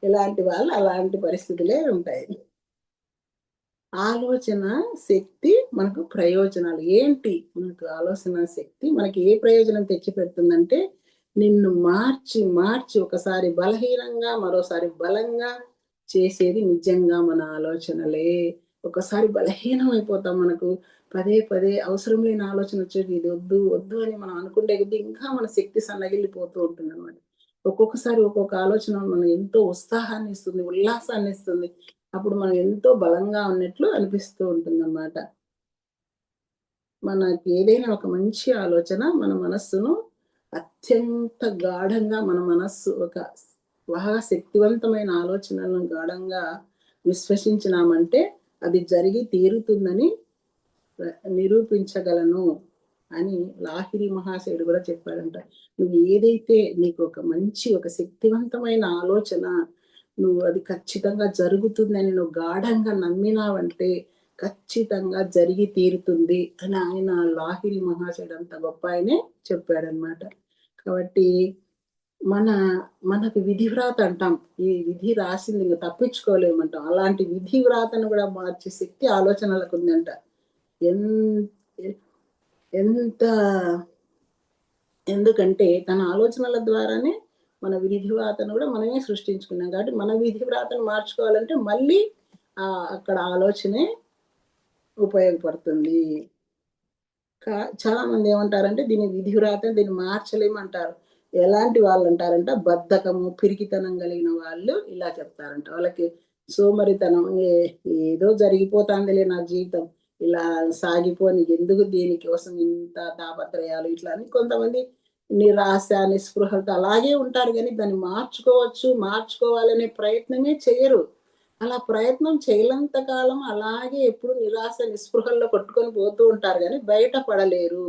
ఇలాంటి వాళ్ళు అలాంటి పరిస్థితులే ఉంటాయి. ఆలోచన శక్తి మనకు ప్రయోజనాలు. ఏంటి మనకు ఆలోచన శక్తి మనకి ఏ ప్రయోజనం తెచ్చిపెడుతుందంటే, నిన్ను మార్చి ఒకసారి బలహీనంగా, మరోసారి బలంగా చేసేది నిజంగా మన ఆలోచనలే. ఒకసారి బలహీనం అయిపోతాం మనకు పదే అవసరం లేని ఆలోచన వచ్చేది. ఇది వద్దు, వద్దు అని మనం అనుకుంటే కొద్దీ ఇంకా మన శక్తి సన్నగిల్లిపోతూ ఉంటుందనమాట. ఒక్కొక్కసారి ఒక్కొక్క ఆలోచన మనం ఎంతో ఉత్సాహాన్నిస్తుంది, ఉల్లాసాన్నిస్తుంది. అప్పుడు మనం ఎంతో బలంగా ఉన్నట్లు అనిపిస్తూ ఉంటుందన్నమాట. మనకేదైనా ఒక మంచి ఆలోచన మన మనస్సును అత్యంత గాఢంగా మన మనస్సు ఒక బాగా శక్తివంతమైన ఆలోచనలను గాఢంగా విశ్వసించినామంటే అది జరిగి తీరుతుందని నిరూపించగలను అని లాహిరి మహాశయుడు కూడా చెప్పాడంట. నువ్వు ఏదైతే నీకు ఒక మంచి ఒక శక్తివంతమైన ఆలోచన నువ్వు అది ఖచ్చితంగా జరుగుతుందని నువ్వు గాఢంగా నమ్మినావంటే ఖచ్చితంగా జరిగి తీరుతుంది అని ఆయన లాహిరి మహాశయుడు అంత గొప్ప ఆయనే చెప్పాడనమాట. కాబట్టి మన మనకు విధి వ్రాత అంటాం. ఈ విధి రాసింది ఇంక తప్పించుకోలేమంటాం. అలాంటి విధి వ్రాతను కూడా మార్చే శక్తి ఆలోచనలకు ఉందంట. ఎన్ ఎంత ఎందుకంటే తన ఆలోచనల ద్వారానే మన విధి వ్రాతను కూడా మనమే సృష్టించుకున్నాం. కాబట్టి మన విధి వ్రాతను మార్చుకోవాలంటే మళ్ళీ అక్కడ ఆలోచనే ఉపయోగపడుతుంది. చాలా మంది ఏమంటారంటే దీన్ని విధి వ్రాత దీన్ని మార్చలేమంటారు. ఎలాంటి వాళ్ళంటారంటే బద్ధకము, పిరికితనం కలిగిన వాళ్ళు ఇలా చెప్తారంట. వాళ్ళకి సోమరితనం ఏదో జరిగిపోతాందిలే నా జీవితం. ఇలా సాగిపోని ఎందుకు దీనికోసం ఇంత తాపత్రయాలు ఇట్లా అని కొంతమంది నిరాశ, నిస్పృహలతో అలాగే ఉంటారు గానీ దాన్ని మార్చుకోవాలనే ప్రయత్నమే చెయ్యరు. అలా ప్రయత్నం చేయనంత కాలం అలాగే ఎప్పుడు నిరాశ, నిస్పృహల్లో కొట్టుకొని పోతూ ఉంటారు గానీ బయట పడలేరు.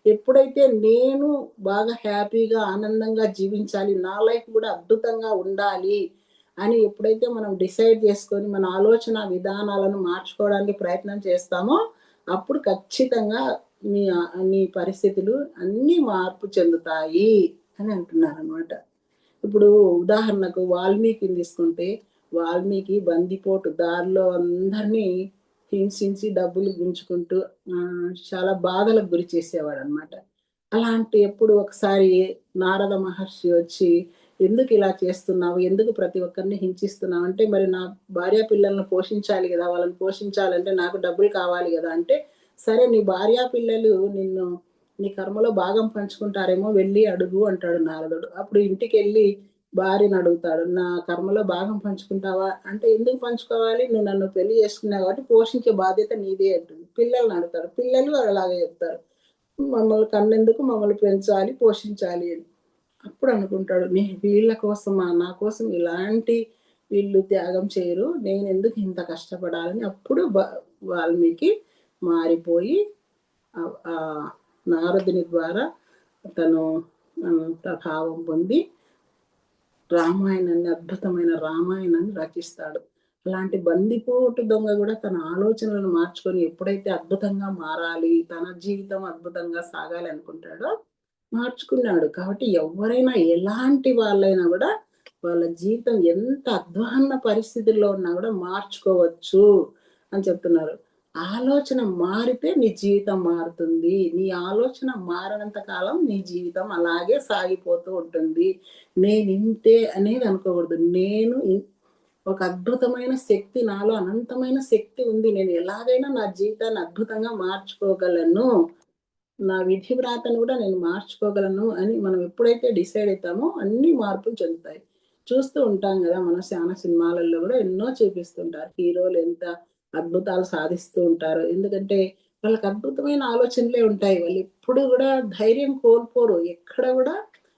ఎప్పుడైతే నేను బాగా హ్యాపీగా, ఆనందంగా జీవించాలి, నా లైఫ్ గూడా అద్భుతంగా ఉండాలి అని ఎప్పుడైతే మనం డిసైడ్ చేసుకొని మన ఆలోచన విధానాలను మార్చుకోవడానికి ప్రయత్నం చేస్తామో, అప్పుడు ఖచ్చితంగా నీ పరిస్థితులు అన్నీ మార్పు చెందుతాయి అని అంటున్నారనమాట. ఇప్పుడు ఉదాహరణకు వాల్మీకిని తీసుకుంటే, వాల్మీకి బందిపోటు దారిలో అందరినీ హింసించి డబ్బులు గుంజుకుంటూ చాలా బాధలకు గురి చేసేవాడనమాట. అలాంటి ఎప్పుడు ఒకసారి నారద మహర్షి వచ్చి, "ఎందుకు ఇలా చేస్తున్నావు? ఎందుకు ప్రతి ఒక్కరిని హింసిస్తున్నావు?" అంటే, "మరి నా భార్య పిల్లల్ని పోషించాలి గదా! వాళ్ళని పోషించాలంటే నాకు డబ్బులు కావాలి గదా!" అంటే, "సరే నీ భార్య పిల్లలు నీ కర్మలో భాగం పంచుకుంటారేమో వెళ్లి అడుగు" అంటాడు నారదుడు. అప్పుడు ఇంటికెళ్ళి భార్యనడుగుతాడు. "నా కర్మలో భాగం పంచుకుంటావా?" అంటే, "ఎందుకు పంచుకోవాలి? నువ్వు నన్ను పెళ్లి చేసుకున్నావు కాబట్టి పోషించే బాధ్యత నీదే" అంటుంది. పిల్లల్నడుగుతాడు. పిల్లలు అలాగే చెప్తారు. "మమ్మల్ని కన్నందుకు మమ్మల్ని పెంచాలి, పోషించాలి" అని. అప్పుడు అనుకుంటాడు, వీళ్ళ కోసమా, నా కోసం ఇలాంటి వీళ్ళు త్యాగం చేయరు, నేనెందుకు ఇంత కష్టపడాలని అప్పుడు వాల్మీకి మారిపోయి నారదుని ద్వారా తను ప్రభావం పొంది రామాయణాన్ని, అద్భుతమైన రామాయణాన్ని రచిస్తాడు. అలాంటి బందిపోటు దొంగ కూడా తన ఆలోచనలను మార్చుకొని ఎప్పుడైతే అద్భుతంగా మారాలి, తన జీవితం అద్భుతంగా సాగాలి అనుకుంటాడో మార్చుకున్నాడు. కాబట్టి ఎవరైనా ఎలాంటి వాళ్ళైనా కూడా వాళ్ళ జీవితం ఎంత అధ్వాన్న పరిస్థితుల్లో ఉన్నా కూడా మార్చుకోవచ్చు అని చెప్తున్నారు. ఆలోచన మారితే నీ జీవితం మారుతుంది. నీ ఆలోచన మారనంత కాలం నీ జీవితం అలాగే సాగిపోతూ ఉంటుంది. నేనింతే అనేది అనుకోకూడదు. ఒక అద్భుతమైన శక్తి, నాలో అనంతమైన శక్తి ఉంది. నేను ఎలాగైనా నా జీవితాన్ని అద్భుతంగా మార్చుకోగలను. నా విధి వ్రాతను కూడా నేను మార్చుకోగలను అని మనం ఎప్పుడైతే డిసైడ్ అవుతామో అన్ని మార్పులు చెందుతాయి. చూస్తూ ఉంటాం కదా, మన చాలా సినిమాలలో కూడా ఎన్నో చూపిస్తుంటారు. హీరోలు ఎంత అద్భుతాలు సాధిస్తూ ఉంటారు. ఎందుకంటే వాళ్ళకి అద్భుతమైన ఆలోచనలే ఉంటాయి. వాళ్ళు ఎప్పుడు కూడా ధైర్యం కోల్పోరు. ఎక్కడ కూడా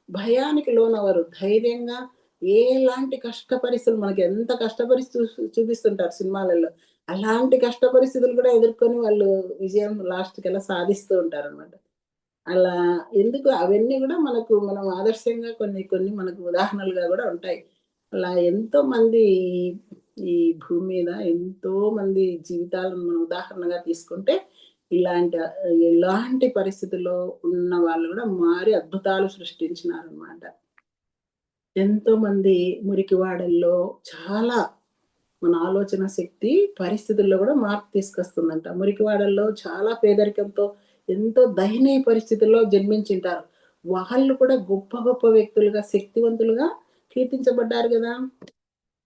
భయానికి లోనవరు. ధైర్యంగా ఎలాంటి కష్ట పరిస్థితులు, మనకి ఎంత కష్ట పరిస్థితులు చూపిస్తుంటారు సినిమాలలో, అలాంటి కష్ట పరిస్థితులు కూడా ఎదుర్కొని వాళ్ళు విజయం లాస్ట్‌కి ఎలా సాధిస్తూ ఉంటారనమాట. అలా ఎందుకు అవన్నీ కూడా మనం ఆదర్శంగా కొన్ని కొన్ని మనకు ఉదాహరణలుగా కూడా ఉంటాయి. అలా ఎంతో మంది ఈ భూమి మీద ఎంతో మంది జీవితాలను మనం ఉదాహరణగా తీసుకుంటే ఇలాంటి ఎలాంటి పరిస్థితుల్లో ఉన్న వాళ్ళు కూడా మారి అద్భుతాలు సృష్టించినారనమాట. ఎంతో మంది మురికివాడల్లో చాలా మన ఆలోచన శక్తి పరిస్థితుల్లో కూడా మార్పు తీసుకొస్తుందంట. మురికివాడల్లో చాలా పేదరికంతో ఎంతో దయనీయ పరిస్థితుల్లో జన్మించింటారు. వాళ్ళు కూడా గొప్ప గొప్ప వ్యక్తులుగా, శక్తివంతులుగా కీర్తించబడ్డారు గదా!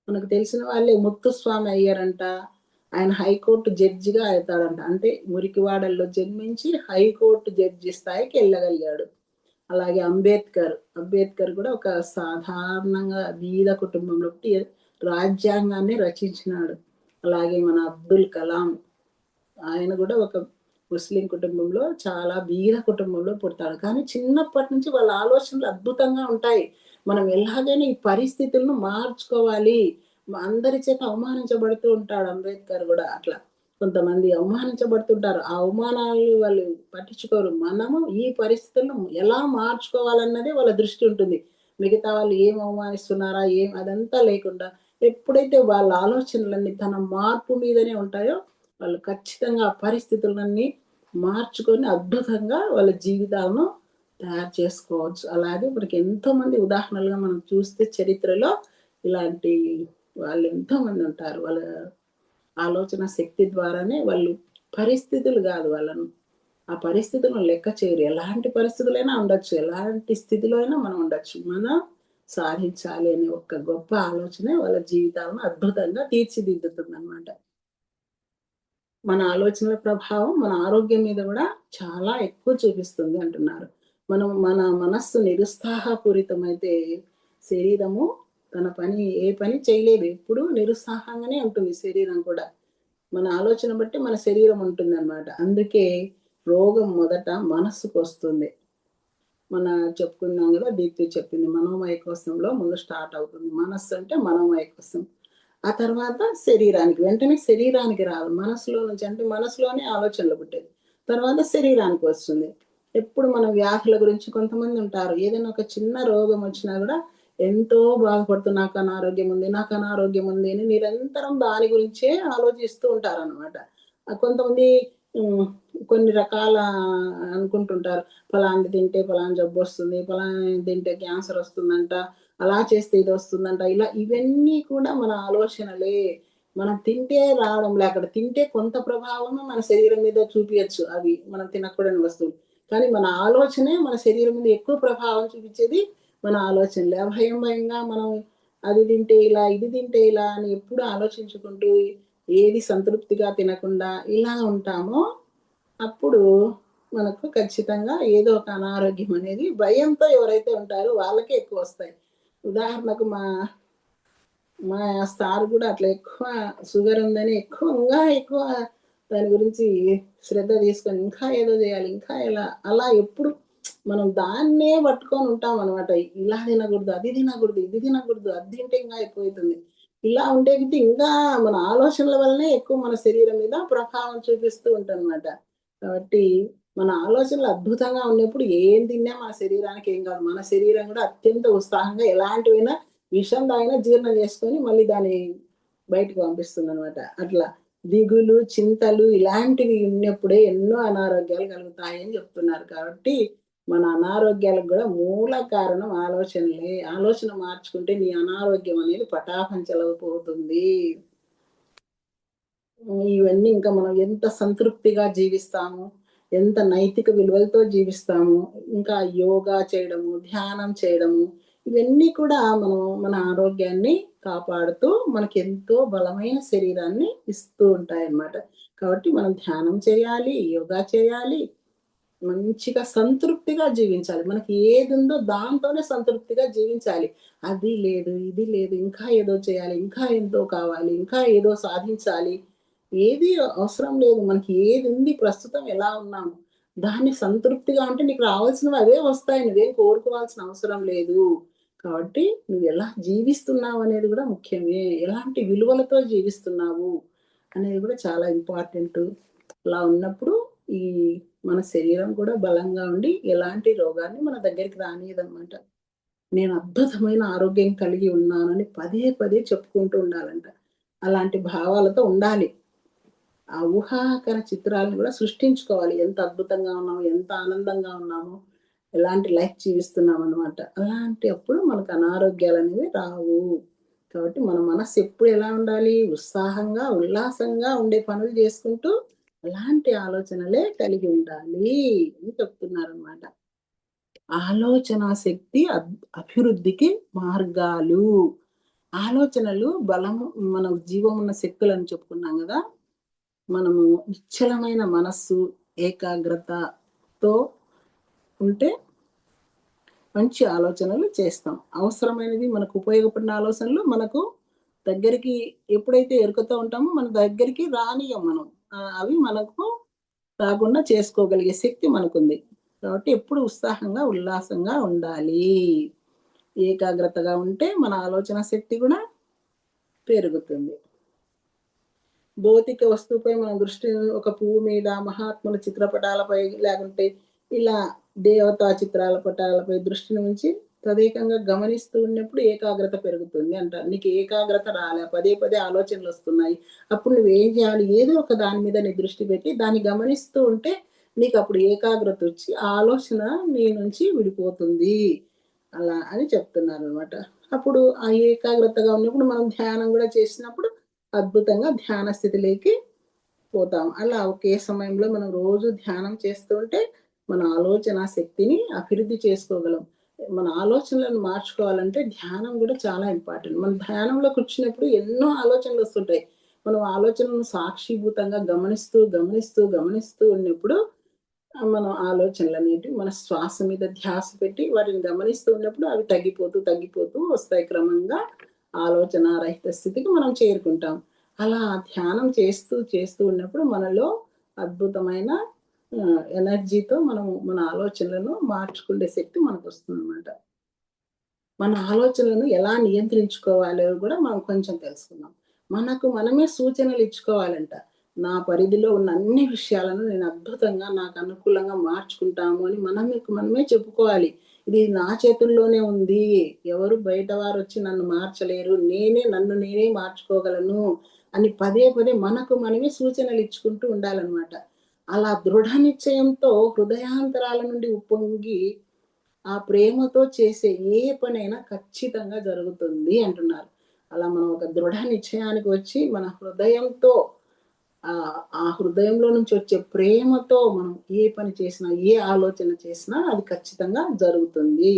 మనకు తెలిసిన వాళ్ళే ముత్తుస్వామి అయ్యరంట. ఆయన హైకోర్టు జడ్జిగా అవుతాడంట. అంటే మురికివాడల్లో జన్మించి హైకోర్టు జడ్జి స్థాయికి ఎళ్ళగలిగాడు. అలాగే అంబేద్కర్ కూడా ఒక సాధారణంగా బీద కుటుంబంలో పుట్టి రాజ్యాంగాన్ని రచించినాడు. అలాగే మన అబ్దుల్ కలాం, ఆయన కూడా ఒక ముస్లిం కుటుంబంలో, చాలా బీద కుటుంబంలో పుడతాడు. కానీ చిన్నప్పటి నుంచి వాళ్ళ ఆలోచనలు అద్భుతంగా ఉంటాయి. మనం ఎలాగైనా ఈ పరిస్థితులను మార్చుకోవాలి. అందరి చేత అవమానించబడుతూ ఉంటాడు అంబేద్కర్ కూడా అట్లా. కొంతమంది అవమానించబడుతుంటారు. ఆ అవమానాలు వాళ్ళు పట్టించుకోరు. మనము ఈ పరిస్థితులను ఎలా మార్చుకోవాలన్నదే వాళ్ళ దృష్టి ఉంటుంది. మిగతా వాళ్ళు ఏం అవమానిస్తున్నారా అదంతా లేకుండా ఎప్పుడైతే వాళ్ళ ఆలోచనలన్నీ తన మార్పు మీదనే ఉంటాయో వాళ్ళు ఖచ్చితంగా ఆ పరిస్థితులన్నీ మార్చుకొని అద్భుతంగా వాళ్ళ జీవితాలను తయారు చేసుకోవచ్చు. అలాగే మనకి ఎంతో మంది ఉదాహరణలుగా మనం చూస్తే చరిత్రలో ఇలాంటి వాళ్ళు ఎంతో మంది ఉంటారు. వాళ్ళ ఆలోచన శక్తి ద్వారానే వాళ్ళు పరిస్థితులు కాదు వాళ్ళను, ఆ పరిస్థితులను లెక్క చేయరు. ఎలాంటి పరిస్థితులైనా ఉండొచ్చు. ఎలాంటి స్థితిలో అయినా మనం ఉండొచ్చు. మనం సాధించాలి అనే ఒక గొప్ప ఆలోచనే వాళ్ళ జీవితాలను అద్భుతంగా తీర్చిదిద్దుతుందనమాట. మన ఆలోచనల ప్రభావం మన ఆరోగ్యం మీద కూడా చాలా ఎక్కువ చూపిస్తుంది అంటున్నారు. మన మనస్సు నిరుత్సాహపూరితమైతే శరీరము ఏ పని చేయలేదు. ఎప్పుడు నిరుత్సాహంగానే ఉంటుంది శరీరం కూడా. మన ఆలోచన బట్టి మన శరీరం ఉంటుందన్నమాట. అందుకే రోగం మొదట మనస్సుకొస్తుంది. చెప్పుకున్నాం గదా! దీప్తి చెప్పింది. మనోమయ కోశంలో ముందు స్టార్ట్ అవుతుంది. మనస్సు అంటే మనోమయ కోశం. ఆ తర్వాత శరీరానికి, వెంటనే శరీరానికి రాదు. మనసులో నుంచి, అంటే మనసులోనే ఆలోచనలు పుట్టేది. తర్వాత శరీరానికి వస్తుంది. ఎప్పుడు మన వ్యాధుల గురించి కొంతమంది ఉంటారు. ఏదైనా ఒక చిన్న రోగం వచ్చినా గూడా ఎంతో బాధపడుతూ నాకు అనారోగ్యం ఉంది అని నిరంతరం దాని గురించే ఆలోచిస్తూ ఉంటారనమాట. కొంతమంది హ్మ్. కొన్ని రకాల అనుకుంటుంటారు. ఫలాంది తింటే ఫలానా జబ్బొస్తుంది. ఫలానా తింటే క్యాన్సర్ వస్తుందంట. అలా చేస్తే ఇదొస్తుందంట. ఇవన్నీ కూడా మన ఆలోచనలే. మనం తింటే రావడంలే. అక్కడ తింటే కొంత ప్రభావమే మన శరీరం మీద చూపియచ్చు అవి మనం తినకూడని వస్తువులు. కానీ మన ఆలోచనే మన శరీరం మీద ఎక్కువ ప్రభావం చూపించేది మన ఆలోచనలే. భయంగా మనం అది తింటే ఇలా, ఇది తింటే ఇలా అని ఎప్పుడు ఆలోచించుకుంటూ ఏది సంతృప్తిగా తినకుండా ఇలా ఉంటామో అప్పుడు మనకు ఖచ్చితంగా ఏదో ఒక అనారోగ్యం అనేది భయంతో ఎవరైతే ఉంటారో వాళ్ళకే ఎక్కువొస్తాయి. ఉదాహరణకు మా సార్ గూడా అట్లా ఎక్కువ షుగర్ ఉందని ఇంకా ఎక్కువ దాని గురించి శ్రద్ధ తీసుకొని ఇంకా ఏదో జేయాలి, ఇంకా ఎలా అలా ఎప్పుడు మనం దాన్నే పట్టుకొని ఉంటాం అనమాట. ఇలా తినకూడదు, అది తినకూడదు, ఇది తినకూడదు, అది తింటే ఇంకా ఎక్కువైతుంది. ఇలా ఉండేది ఇంకా మన ఆలోచనల వల్లనే ఎక్కువ మన శరీరం మీద ప్రభావం చూపిస్తూ ఉంటదనమాట. కాబట్టి మన ఆలోచనలు అద్భుతంగా ఉన్నప్పుడు ఏం తిన్నా మన శరీరానికి ఏం కాదు. మన శరీరం కూడా అత్యంత ఉత్సాహంగా ఎలాంటివైనా విషం తాగినా జీర్ణం చేసుకొని మళ్ళీ దాన్ని బయటకు పంపిస్తుందనమాట. అట్లా దిగులు, చింతలు ఇలాంటివి ఉన్నప్పుడే ఎన్నో అనారోగ్యాలు కలుగుతాయి అని చెప్తున్నారు. కాబట్టి మన అనారోగ్యాలకు గూడా మూల కారణం ఆలోచనలే. ఆలోచన మార్చుకుంటే నీ అనారోగ్యం అనేది పటాపంచలైపోతుంది. ఇవన్నీ ఇంకా మనం ఎంత సంతృప్తిగా జీవిస్తాము, ఎంత నైతిక విలువలతో జీవిస్తాము, ఇంకా యోగా చేయడము, ధ్యానం చేయడము, ఇవన్నీ కూడా మనం మన ఆరోగ్యాన్ని కాపాడుతూ మనకెంతో బలమైన శరీరాన్ని ఇస్తూ ఉంటాయన్నమాట. కాబట్టి మనం ధ్యానం చేయాలి, యోగా చేయాలి, మంచిగా సంతృప్తిగా జీవించాలి. మనకి ఏదుందో దాంతోనే సంతృప్తిగా జీవించాలి. అది లేదు, ఇది లేదు, ఇంకా ఏదో చేయాలి, ఇంకా ఎంతో కావాలి, ఇంకా ఏదో సాధించాలి. ఏది అవసరం లేదు. మనకి ఏదుంది ప్రస్తుతం ఎలా ఉన్నాము, దాన్ని సంతృప్తిగా ఉంటే నీకు రావాల్సినవి అవే వస్తాయి. నువ్వేం కోరుకోవాల్సిన అవసరం లేదు. కాబట్టి నువ్వెలా జీవిస్తున్నావనేది గూడా ముఖ్యమే. ఎలాంటి విలువలతో జీవిస్తున్నావు అనేది గూడా చాలా ఇంపార్టెంటు. అలా ఉన్నప్పుడు ఈ మన శరీరం కూడా బలంగా ఉండి ఎలాంటి రోగాన్ని మన దగ్గరికి రానీయదనమాట. నేను అద్భుతమైన ఆరోగ్యం కలిగి ఉన్నానని పదే పదే చెప్పుకుంటూ ఉండాలంట. అలాంటి భావాలతో ఉండాలి. ఆ ఊహాకర చిత్రాలను కూడా సృష్టించుకోవాలి. ఎంత అద్భుతంగా ఉన్నామో, ఎంత ఆనందంగా ఉన్నామో, ఎలాంటి లైఫ్ జీవిస్తున్నామనమాట. అలాంటి అప్పుడు మనకు అనారోగ్యాలనేవి రావు. కాబట్టి మన మనస్సు ఎప్పుడు ఎలా ఉండాలి? ఉత్సాహంగా, ఉల్లాసంగా ఉండే పనులు చేసుకుంటూ అలాంటి ఆలోచనలే కలిగి ఉండాలి అని చెప్తున్నారనమాట. ఆలోచనా శక్తి అభివృద్ధికి మార్గాలు. ఆలోచనలు బలము మన జీవం ఉన్న శక్తులని చెప్పుకున్నాం గదా! మనము నిశ్చలమైన మనస్సు, ఏకాగ్రతతో ఉంటే మంచి ఆలోచనలు చేస్తాం. అవసరమైనది మనకు ఉపయోగపడిన ఆలోచనలు మనకు దగ్గరికి ఎప్పుడైతే ఎరుకతో ఉంటామో మన దగ్గరికి రానియ్యం మనం. అవి మనకు రాకుండా చేసుకోగలిగే శక్తి మనకుంది. కాబట్టి ఎప్పుడు ఉత్సాహంగా, ఉల్లాసంగా ఉండాలి. ఏకాగ్రతగా ఉంటే మన ఆలోచన శక్తి గూడా పెరుగుతుంది. భౌతిక వస్తువుపై మన దృష్టి ఒక పువ్వు మీద, మహాత్ముల చిత్రపటాలపై లేకుంటే ఇలా దేవతా చిత్రాల పటాలపై దృష్టిని ఉంచి తదేకంగా గమనిస్తూ ఉన్నప్పుడు ఏకాగ్రత పెరుగుతుంది అంటారు. నీకు ఏకాగ్రత రాలే, పదే పదే ఆలోచనలొస్తున్నాయి. అప్పుడు నువ్వేం జేయాలి? ఏదో ఒక దాని మీద నీ దృష్టి పెట్టి దాన్ని గమనిస్తూ ఉంటే నీకప్పుడు ఏకాగ్రతొచ్చి ఆ ఆలోచన నీ నుంచి విడిపోతుంది. అలా అని చెప్తున్నారనమాట. అప్పుడు ఆ ఏకాగ్రతగా ఉన్నప్పుడు మనం ధ్యానం గూడా చేసినప్పుడు అద్భుతంగా ధ్యాన స్థితిలోకి పోతాం. అలా ఒకే సమయంలో మనం రోజు ధ్యానం చేస్తూ ఉంటే, మన ఆలోచన శక్తిని అభివృద్ధి చేసుకోగలం. మన ఆలోచనలను మార్చుకోవాలంటే ధ్యానం గూడా చాలా ఇంపార్టెంట్. మనం ధ్యానంలో కూర్చున్నప్పుడు ఎన్నో ఆలోచనలొస్తుంటాయి. మనం ఆలోచనలను సాక్షిభూతంగా గమనిస్తూ, గమనిస్తూ, గమనిస్తూ ఉన్నప్పుడు మనం ఆలోచనలనేటివి మన శ్వాస మీద ధ్యాస పెట్టి వాటిని గమనిస్తూ ఉన్నప్పుడు అవి తగ్గిపోతూ, తగ్గిపోతూ వస్తాయి క్రమంగా. ఆలోచన రహిత స్థితికి మనం చేరుకుంటాం. అలా ధ్యానం చేస్తూ, చేస్తూ ఉన్నప్పుడు మనలో అద్భుతమైన ఎనర్జీతో మనము మన ఆలోచనలను మార్చుకునే శక్తి మనకొస్తుందనమాట. మన ఆలోచనలను ఎలా నియంత్రించుకోవాలో గూడా మనం కొంచెం తెలుసుకుందాం. మనకు మనమే సూచనలు ఇచ్చుకోవాలంట. నా పరిధిలో ఉన్న అన్ని విషయాలను నేను అద్భుతంగా నాకు అనుకూలంగా మార్చుకుంటాము అని మనకు మనమే చెప్పుకోవాలి. ఇది నా చేతుల్లోనే ఉంది. ఎవరు బయట వారొచ్చి నన్ను మార్చలేరు. నన్ను నేనే మార్చుకోగలను అని పదే పదే మనకు మనమే సూచనలు ఇచ్చుకుంటూ ఉండాలనమాట. అలా దృఢ నిశ్చయంతో హృదయాంతరాల నుండి ఉప్పొంగి ఆ ప్రేమతో చేసే ఏ పనైనా ఖచ్చితంగా జరుగుతుంది అంటున్నారు. అలా మనం ఒక దృఢ నిశ్చయానికి వచ్చి మన హృదయంతో ఆ హృదయంలో నుంచి వచ్చే ప్రేమతో మనం ఏ పని చేసినా, ఏ ఆలోచన చేసినా అది ఖచ్చితంగా జరుగుతుంది.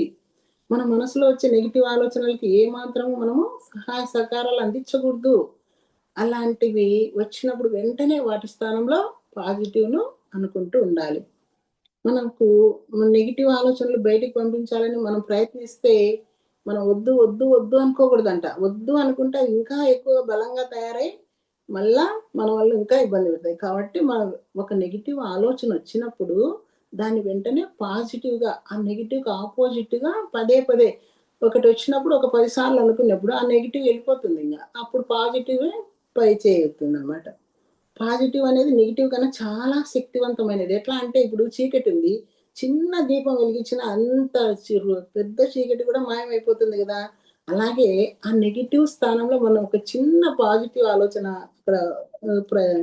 మన మనసులో వచ్చే నెగెటివ్ ఆలోచనలకి ఏ మాత్రము మనము సహాయ సహకారాలు అందించకూడదు. అలాంటివి వచ్చినప్పుడు వెంటనే వాటి స్థానంలో పాజిటివ్‌ను అనుకుంటూ ఉండాలి. మనకు నెగెటివ్ ఆలోచనలు బయటికి పంపించాలని మనం ప్రయత్నిస్తే, మనం వద్దు, వద్దు, వద్దు అనుకోకూడదంట. వద్దు అనుకుంటే అవి ఇంకా ఎక్కువ బలంగా తయారై, మళ్ళా మన వల్ల ఇంకా ఇబ్బంది పెడతాయి. కాబట్టి మనం ఒక నెగెటివ్ ఆలోచనొచ్చినప్పుడు, దాన్ని వెంటనే పాజిటివ్‌గా ఆ నెగెటివ్‌కి ఆపోజిట్‌గా పదే పదే ఒకటొచ్చినప్పుడు ఒక 10 సార్లు అనుకున్నప్పుడు ఆ నెగెటివ్ వెళ్ళిపోతుందింగ. అప్పుడు పాజిటివే పై చేయుతుందనమాట. పాజిటివ్ అనేది నెగెటివ్ కన్నా చాలా శక్తివంతమైనది. ఎట్లా అంటే ఇప్పుడు చీకటుంది. చిన్న దీపం వెలిగించినా అంత పెద్ద చీకటి కూడా మాయమైపోతుంది గదా! అలాగే ఆ నెగెటివ్ స్థానంలో మనం ఒక చిన్న పాజిటివ్ ఆలోచన అక్కడ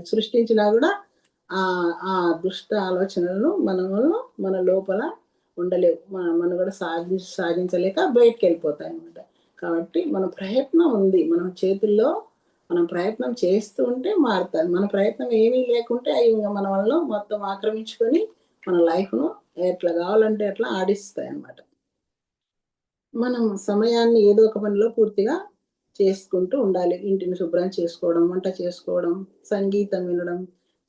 సృష్టించినా గూడా ఆ దుష్ట ఆలోచనలను మన లోపల ఉండలేవు. మన మనుగడ సాగించలేక బయటికెళ్ళిపోతాయన్నమాట. కాబట్టి మన ప్రయత్నం ఉంది. మన చేతుల్లో మనం ప్రయత్నం చేస్తూ ఉంటే మారుతాయి. మన ప్రయత్నం ఏమీ లేకుంటే అయి ఇంగ మన వల్ల మొత్తం ఆక్రమించుకొని మన లైఫ్‌ను ఎట్లా గావాలంటే అట్లా ఆడిస్తాయన్నమాట. మనం సమయాన్ని ఏదో ఒక పనిలో పూర్తిగా చేసుకుంటూ ఉండాలి. ఇంటిని శుభ్రం చేసుకోవడం, వంట చేసుకోవడం, సంగీతం వినడం,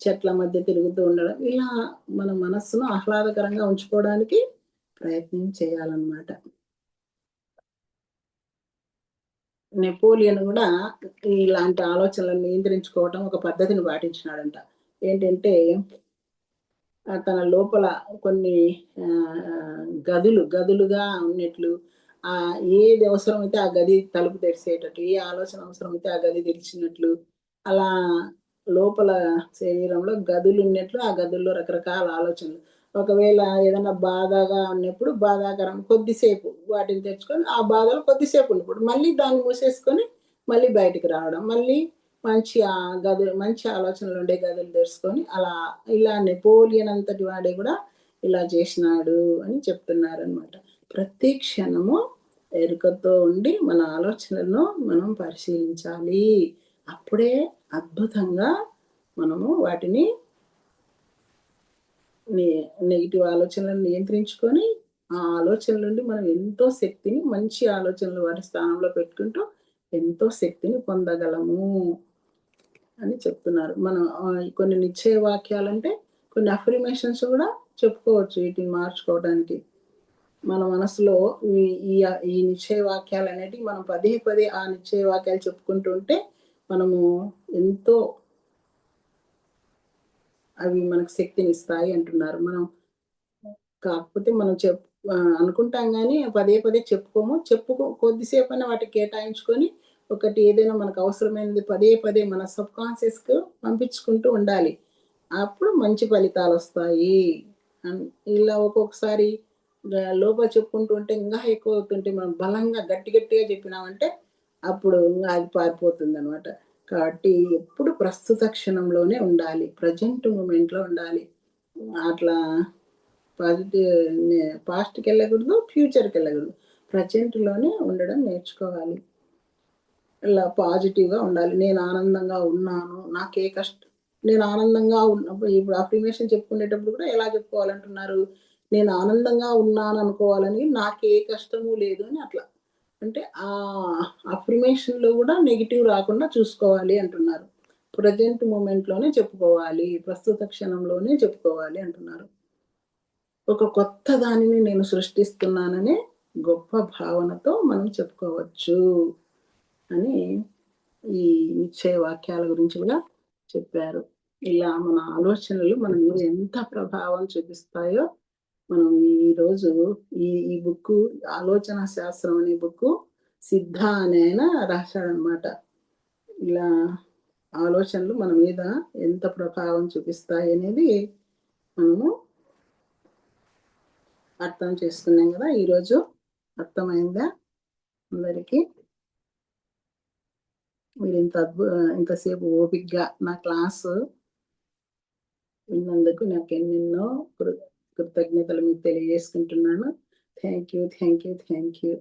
చెట్ల మధ్య తిరుగుతూ ఉండడం. ఇలా మన మనస్సును ఆహ్లాదకరంగా ఉంచుకోవడానికి ప్రయత్నం చేయాలన్నమాట. నెపోలియన్ గూడా ఇలాంటి ఆలోచనలను నియంత్రించుకోవటం ఒక పద్ధతిని పాటించినాడంట. ఏంటంటే తన లోపల కొన్ని గదులుగా ఉన్నట్లు ఏది అవసరమైతే ఆ గది తలుపు తెరిసేటట్టు, ఏ ఆలోచన అవసరమైతే ఆ గది తెరిచినట్లు, అలా లోపల శరీరంలో గదులున్నట్లు ఆ గదుల్లో రకరకాల ఆలోచనలు. ఒకవేళ ఏదన్నా బాధగా ఉన్నప్పుడు బాధాకరం కొద్దిసేపు వాటిని తెచ్చుకొని ఆ బాధలో కొద్దిసేపు ఉన్నప్పుడు మళ్ళీ దాన్ని మూసేసుకొని మళ్ళీ బయటికి రావడం. మళ్ళీ మంచి ఆలోచనలుండే గదులు తెరుచుకొని ఇలా నెపోలియన్ అంతటి వాడే గూడా ఇలా చేసినాడు అని చెప్తున్నారనమాట. ప్రతి క్షణము ఎరుకతో ఉండి మన ఆలోచనలను మనం పరిశీలించాలి. అప్పుడే అద్భుతంగా మనము వాటిని నే నెగెటివ్ ఆలోచనలను నియంత్రించుకొని, ఆ ఆలోచనల నుండి మనం ఎంతో శక్తిని మంచి ఆలోచనలు వాటి స్థానంలో పెట్టుకుంటూ ఎంతో శక్తిని పొందగలము అని చెప్తున్నారు. మనం కొన్ని నిశ్చయ వాక్యాలంటే కొన్ని అఫర్మేషన్స్ గూడా చెప్పుకోవచ్చు వీటిని మార్చుకోవడానికి. మన మనసులో ఈ ఈ ఈ నిశ్చయ వాక్యాలనేటివి మనం పదే పదే ఆ నిశ్చయ వాక్యాలు చెప్పుకుంటూ ఉంటే మనము ఎంతో అవి మనకు శక్తినిస్తాయి అంటున్నారు. కాకపోతే మనం అనుకుంటాం గానీ పదే పదే చెప్పుకోము. కొద్దిసేపైనా వాటికి కేటాయించుకొని ఒకటి ఏదైనా మనకు అవసరమైనది పదే పదే మన సబ్‌కాన్షియస్‌కు పంపించుకుంటూ ఉండాలి. అప్పుడు మంచి ఫలితాలొస్తాయి. అన్ ఇలా ఒక్కొక్కసారి లోపల చెప్పుకుంటూ ఉంటే ఇంగా ఎక్కువవుతుంటే మనం బలంగా గట్టిగా చెప్పినామంటే అప్పుడు ఇంగా అది పారిపోతుందనమాట. కాబట్టి ఎప్పుడు ప్రస్తుత క్షణంలోనే ఉండాలి. ప్రెజెంట్ మూమెంట్‌లో ఉండాలి. అట్లా పాజిటివ్ పాస్ట్‌కెళ్ళకూడదు, ఫ్యూచర్‌కెళ్ళకూడదు. ప్రెజెంట్‌లోనే ఉండడం నేర్చుకోవాలి. ఇలా పాజిటివ్‌గా ఉండాలి. నేను ఆనందంగా ఉన్నాను. నేను ఆనందంగా ఉన్నప్పుడు ఇప్పుడు అఫర్మేషన్ చెప్పుకునేటప్పుడు కూడా ఎలా చెప్పుకోవాలంటున్నారు? నేను ఆనందంగా ఉన్నాననుకోవాలని, నాకే కష్టము లేదు అని అట్లా. అంటే అఫర్మేషన్‌లో గూడా నెగెటివ్ రాకుండా చూసుకోవాలి అంటున్నారు. ప్రెజెంట్ మూమెంట్‌లోనే చెప్పుకోవాలి. ప్రస్తుత క్షణంలోనే చెప్పుకోవాలి అంటున్నారు. ఒక కొత్త దానిని నేను సృష్టిస్తున్నాననే గొప్ప భావనతో మనం చెప్పుకోవచ్చు అని ఈ నిశ్చయ వాక్యాల గురించి గూడా చెప్పారు. ఇలా మన ఆలోచనలు మన మీద ఎంత ప్రభావం చూపిస్తాయో మనం ఈరోజు ఈ బుక్కు 'ఆలోచన శాస్త్రం' అనే బుక్కు సిద్ధ అనే ఆయన రాశాడనమాట. ఇలా ఆలోచనలు మన మీద ఎంత ప్రభావం చూపిస్తాయనేది మనము అర్థం చేసుకున్నాం గదా! ఈరోజు. అర్థమైందా అందరికి? ఇంతసేపు ఓపికగా నా క్లాసు విన్నందుకు నాకెన్నెన్నో కృతజ్ఞతలు మీకు తెలియజేసుకుంటున్నాను. Thank you. Thank you. Thank you.